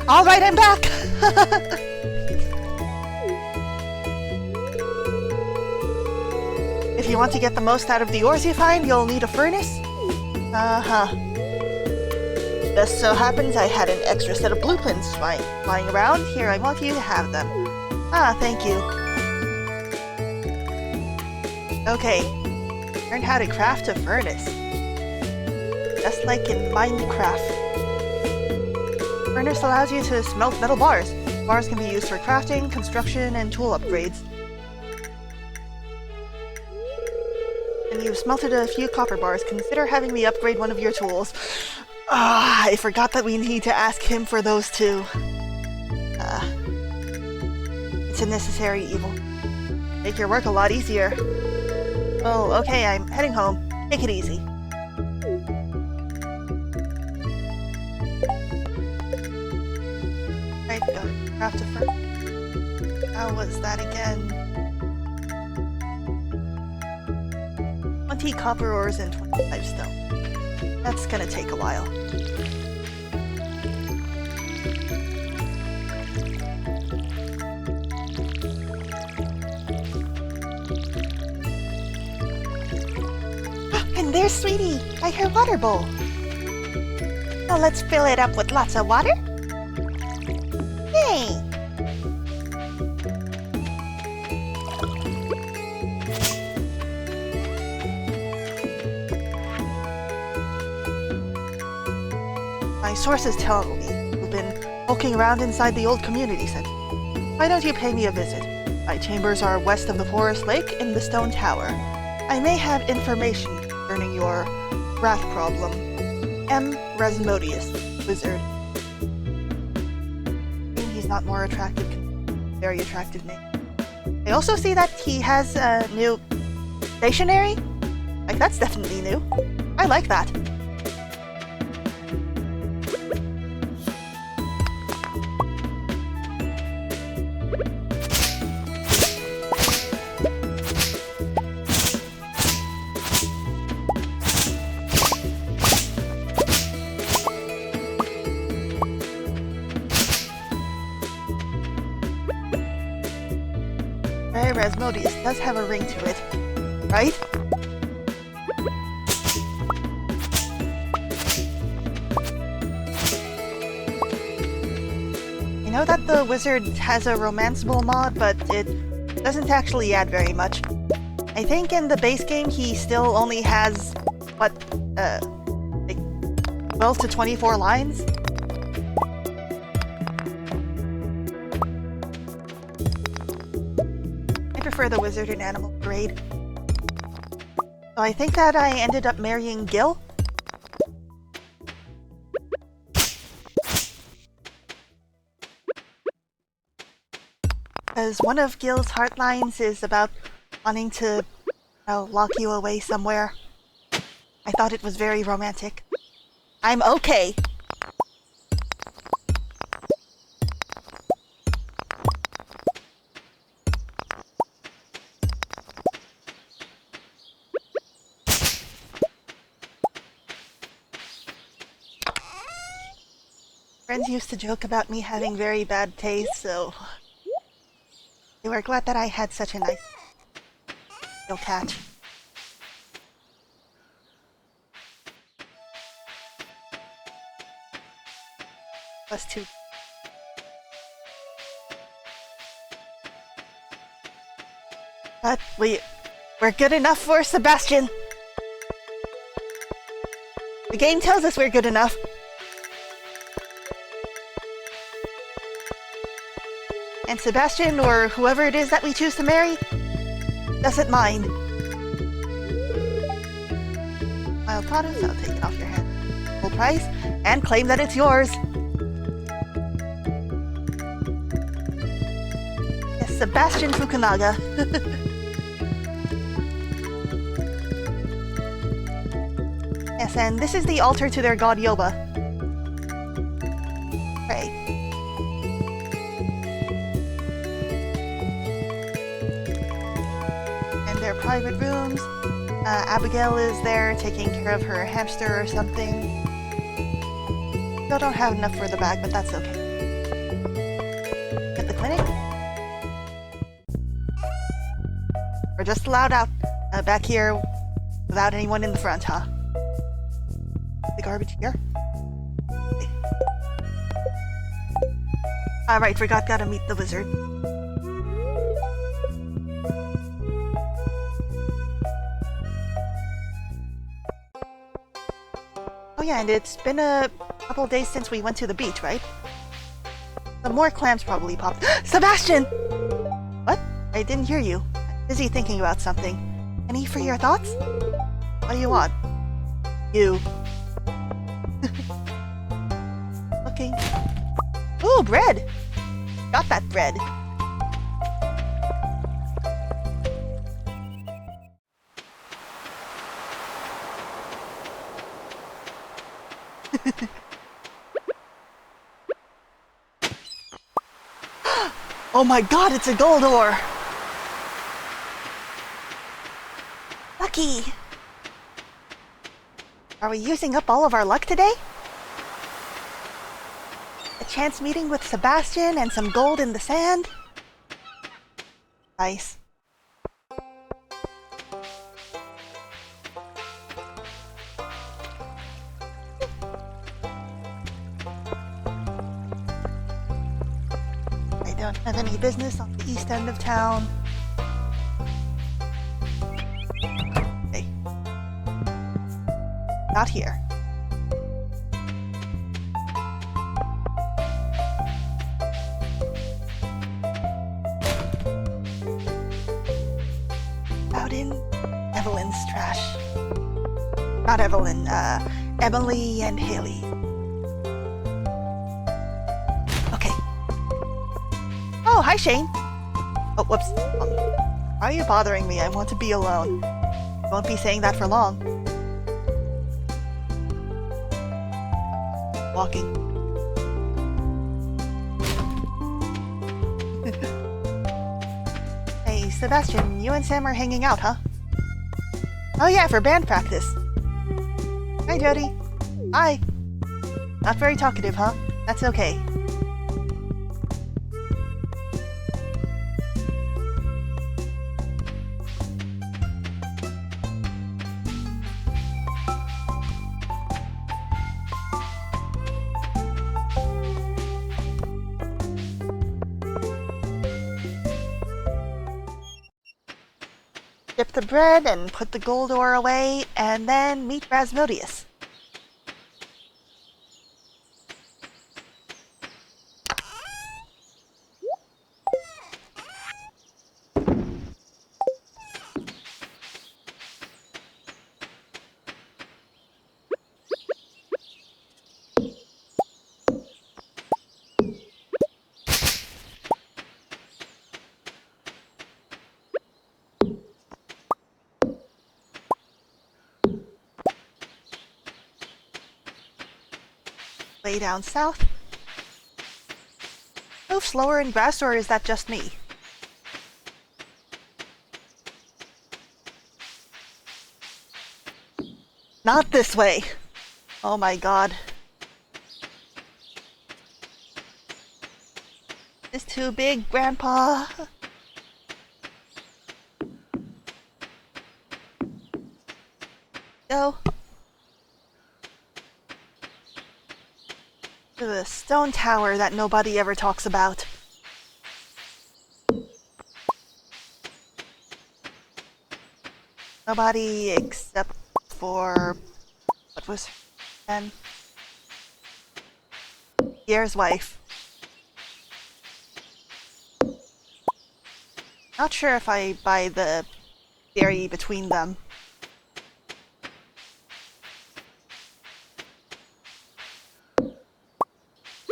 Alright, I'm back! If you want to get the most out of the ores you find, you'll need a furnace. Uh-huh. Just so happens I had an extra set of blueprints lying around. Here, I want you to have them. Ah, thank you. Okay. Learn how to craft a furnace. Just like in Minecraft. Furnace allows you to smelt metal bars. Bars can be used for crafting, construction, and tool upgrades. And you've smelted a few copper bars. Consider having me upgrade one of your tools. Ah, I forgot that we need to ask him for those too. It's a necessary evil. Make your work a lot easier. Oh, okay, I'm heading home. Take it easy. Right, go. Craft a furnace. How was that again? 20 copper ores and 25 stone. That's gonna take a while. And there's Sweetie, by her water bowl. Now let's fill it up with lots of water. Yay! My sources tell me you've been poking around inside the old community center. Why don't you pay me a visit? My chambers are west of the forest lake in the stone tower. I may have information concerning your wrath problem. M. Rasmodius, wizard. not more attractive. Very attractive name. I also see that he has a new stationery. Like, that's definitely new. I like that. Rasmodius does have a ring to it, right? I know that the wizard has a romanceable mod, but it doesn't actually add very much. I think in the base game he still only has, what, like 12 to 24 lines? For the wizard and animal grade. So I think that I ended up marrying Gil. Because one of Gil's heart lines is about wanting to, lock you away somewhere. I thought it was very romantic. I'm okay. Friends used to joke about me having very bad taste, so they were glad that I had such a nice little catch. Plus 2. But we're good enough for Sebastian. The game tells us we're good enough. And Sebastian, or whoever it is that we choose to marry, doesn't mind. Wild produce, I'll take it off your hand. Full price, and claim that it's yours. Yes, Sebastian Fukunaga. Yes, and this is the altar to their god Yoba. Pray. Their private rooms. Abigail is there taking care of her hamster or something. Still don't have enough for the bag, but that's okay. At the clinic? We're just allowed out back here without anyone in the front, huh? The garbage here? Okay. Alright, gotta meet the wizard. Yeah, and it's been a couple days since we went to the beach, right? Some more clams probably popped. Sebastian! What? I didn't hear you. I'm busy thinking about something. Any for your thoughts? What do you want? You. Okay. Ooh, bread! Got that bread. Oh my god, it's a gold ore! Lucky! Are we using up all of our luck today? A chance meeting with Sebastian and some gold in the sand? Nice. Don't have any business on the east end of town. Okay. Not here. Out in Evelyn's trash. Not Evelyn, Emily and Haley. Okay. hi, Shane. Oh, whoops. Why are you bothering me? I want to be alone. Won't be saying that for long. Walking. Hey, Sebastian, you and Sam are hanging out, huh? Oh yeah, for band practice. Hi, Jody. Hi. Not very talkative, huh? That's okay. Dip the bread and put the gold ore away, and then meet Rasmodius. Way down south. Move slower in grass, or is that just me? Not this way! Oh my god. It's too big, Grandpa. Go. To the stone tower that nobody ever talks about. Nobody except for... what was her name? Pierre's wife. Not sure if I buy the theory between them.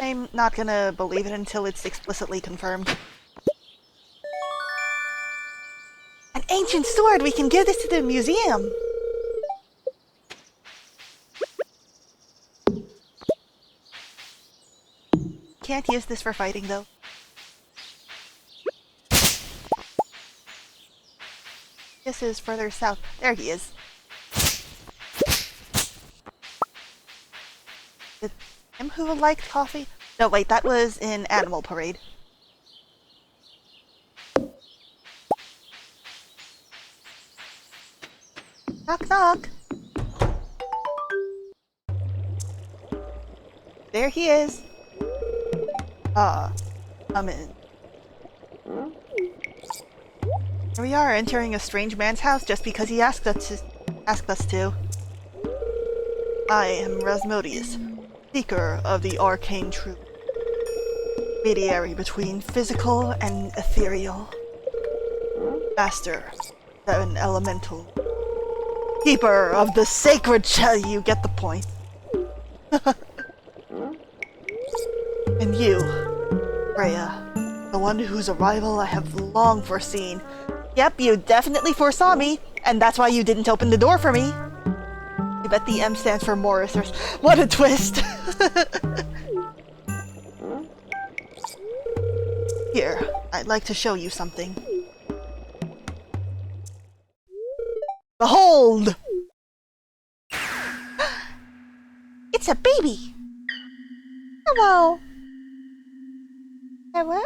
I'm not gonna believe it until it's explicitly confirmed. An ancient sword! We can give this to the museum! Can't use this for fighting, though. This is further south. There he is. Is it him who liked coffee? No, wait, that was in Animal Parade. Knock, knock! There he is. Come in. Here we are, entering a strange man's house just because he asked us to. I am Rasmodius, seeker of the arcane truth, mediary between physical and ethereal, master, an elemental, keeper of the sacred you get the point. And you, Freya, the one whose arrival I have long foreseen. Yep, you definitely foresaw me, and that's why you didn't open the door for me. You bet the M stands for Morris, or what a twist! Here, I'd like to show you something. Behold! It's a baby! Hello! Hello?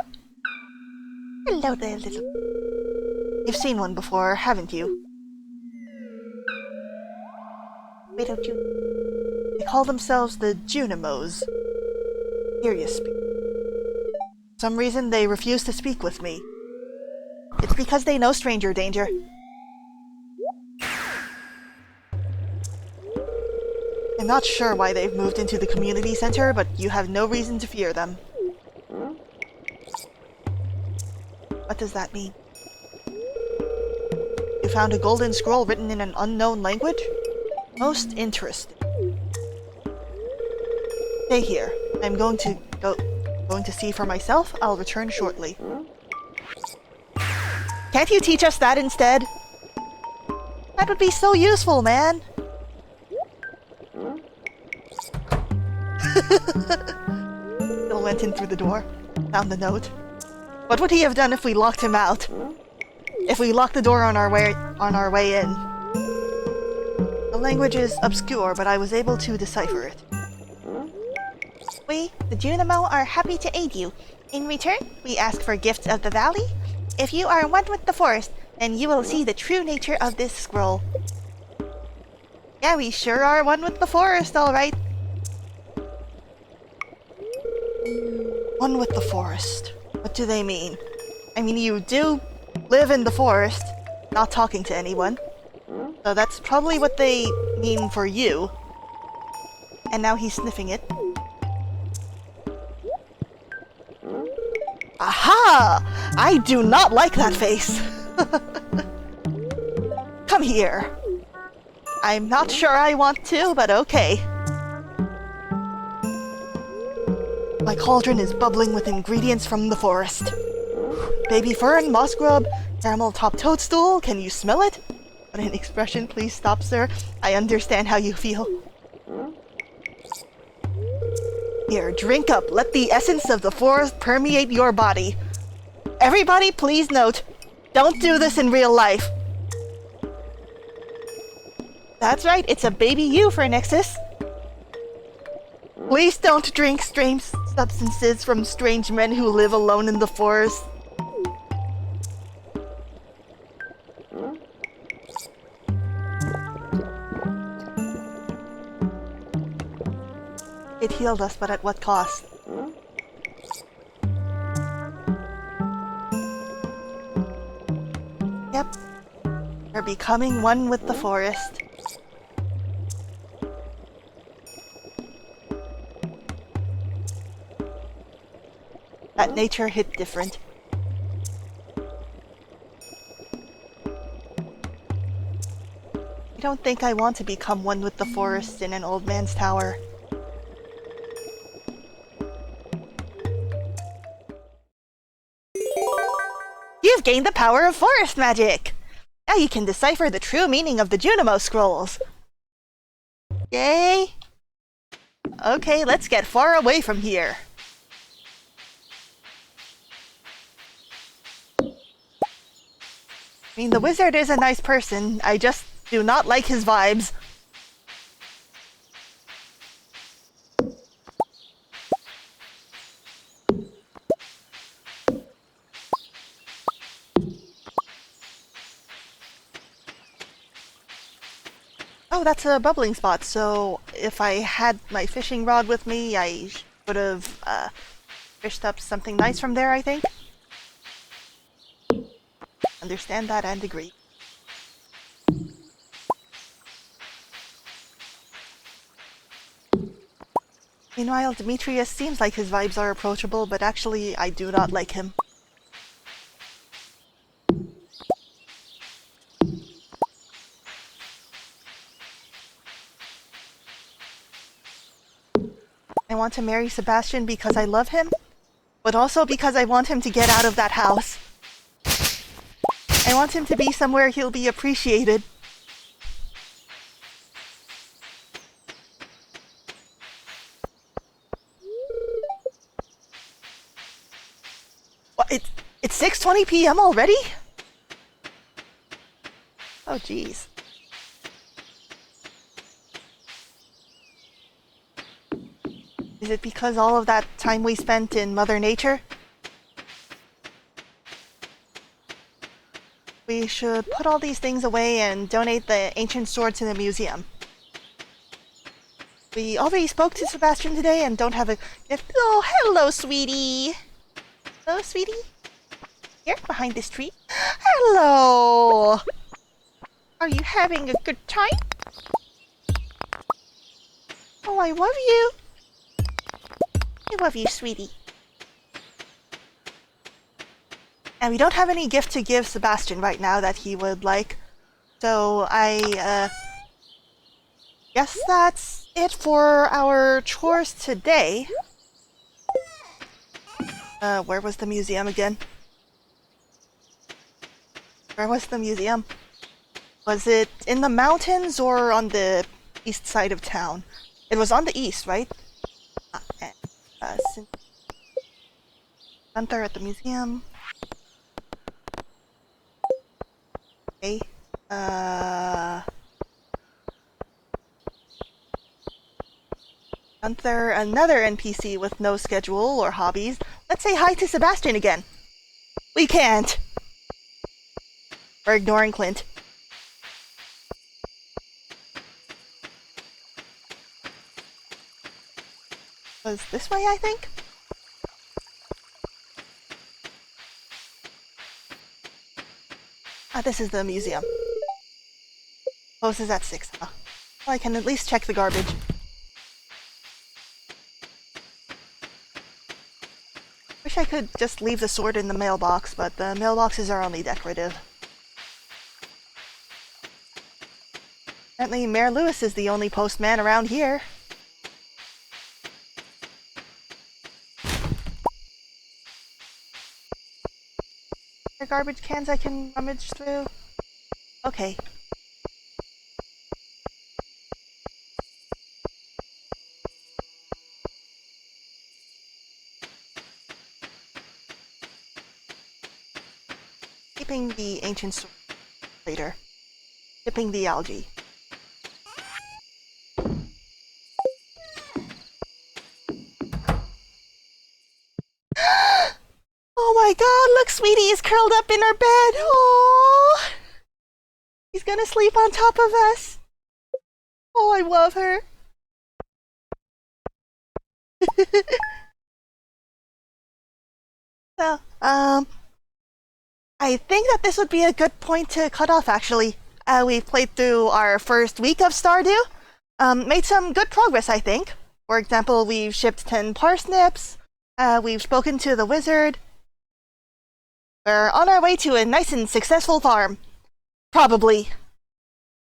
Hello there, little... You've seen one before, haven't you? Why don't you... They call themselves the Junimos. Here you speak. For some reason, they refuse to speak with me. It's because they know stranger danger. I'm not sure why they've moved into the community center, but you have no reason to fear them. What does that mean? You found a golden scroll written in an unknown language? Most interesting. Stay here. I'm going to see for myself. I'll return shortly. Can't you teach us that instead? That would be so useful, man. Bill went in through the door, found the note. What would he have done if we locked him out? If we locked the door on our way in? The language is obscure, but I was able to decipher it. We, the Junimo, are happy to aid you. In return, we ask for gifts of the valley. If you are one with the forest, then you will see the true nature of this scroll. Yeah, we sure are one with the forest, alright. One with the forest. What do they mean? I mean, you do live in the forest, not talking to anyone. So that's probably what they mean for you. And now he's sniffing it. Aha! I do not like that face! Come here. I'm not sure I want to, but okay. My cauldron is bubbling with ingredients from the forest. Baby fern, moss grub, caramel top toadstool, can you smell it? What an expression, please stop, sir. I understand how you feel. Here, drink up. Let the essence of the forest permeate your body. Everybody, please note, don't do this in real life. That's right, it's a baby you for Nexus. Please don't drink strange substances from strange men who live alone in the forest. It healed us, but at what cost? Yep. We're becoming one with the forest. That nature hit different. I don't think I want to become one with the forest in an old man's tower. You've gained the power of forest magic! Now you can decipher the true meaning of the Junimo scrolls. Yay! Okay, let's get far away from here. I mean, the wizard is a nice person. I just do not like his vibes. Oh, that's a bubbling spot, so if I had my fishing rod with me, I would have fished up something nice from there, I think. Understand that and agree. Meanwhile, Demetrius seems like his vibes are approachable, but actually I do not like him. I want to marry Sebastian because I love him, but also because I want him to get out of that house. I want him to be somewhere he'll be appreciated. What? It's 6:20 p.m. already? Oh, jeez. Is it because all of that time we spent in Mother Nature? We should put all these things away and donate the ancient sword to the museum. We already spoke to Sebastian today and don't have a gift. Oh, hello, sweetie! Hello, sweetie? Here, behind this tree. Hello! Are you having a good time? Oh, I love you! I love you, sweetie. And we don't have any gift to give Sebastian right now that he would like. So I guess that's it for our chores today. Where was the museum again? Where was the museum? Was it in the mountains or on the east side of town? It was on the east, right? Gunther at the museum. Okay. Gunther, another NPC with no schedule or hobbies. Let's say hi to Sebastian again. We can't. We're ignoring Clint. Was this way, I think? Ah, this is the museum. Closes at 6, huh? Well, I can at least check the garbage. Wish I could just leave the sword in the mailbox, but the mailboxes are only decorative. Apparently Mayor Lewis is the only postman around here. Are there garbage cans I can rummage through? Okay. Keeping the ancient sword later. Dipping the algae. Oh my god, look, Sweetie is curled up in her bed. Oh, he's gonna sleep on top of us. Oh, I love her. So, I think that this would be a good point to cut off, actually. We've played through our first week of Stardew. Made some good progress, I think. For example, we've shipped 10 parsnips. We've spoken to the wizard. We're on our way to a nice and successful farm. Probably.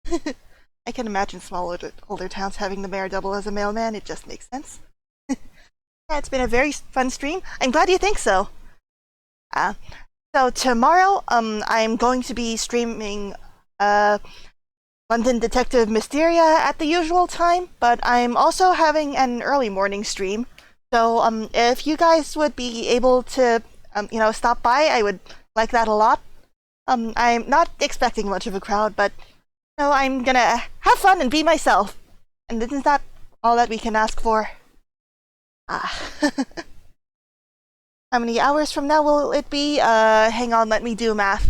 I can imagine small older towns having the mayor double as a mailman. It just makes sense. Yeah, it's been a very fun stream. I'm glad you think so. So tomorrow, I'm going to be streaming London Detective Mysteria at the usual time, but I'm also having an early morning stream. So if you guys would be able to, stop by, I would like that a lot. I'm not expecting much of a crowd, but I'm gonna have fun and be myself. And isn't that all that we can ask for? How many hours from now will it be? Hang on, let me do math.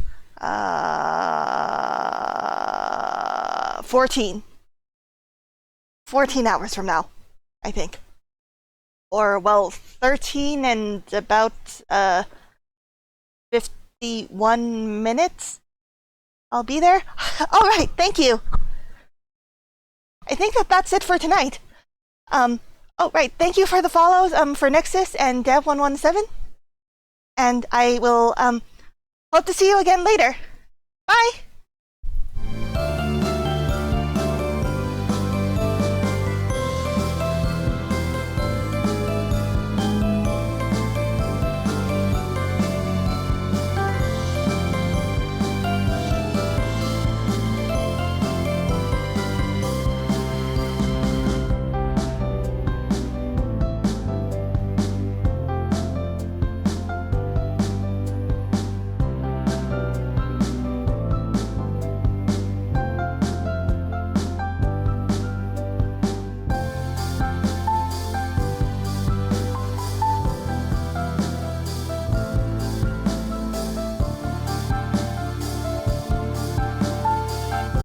14. 14 hours from now, I think. Or, well, 13 and about, 51 minutes? I'll be there? Alright, thank you! I think that's it for tonight. Oh, right, thank you for the follows, for Nexus and Dev117. And I will, hope to see you again later. Bye!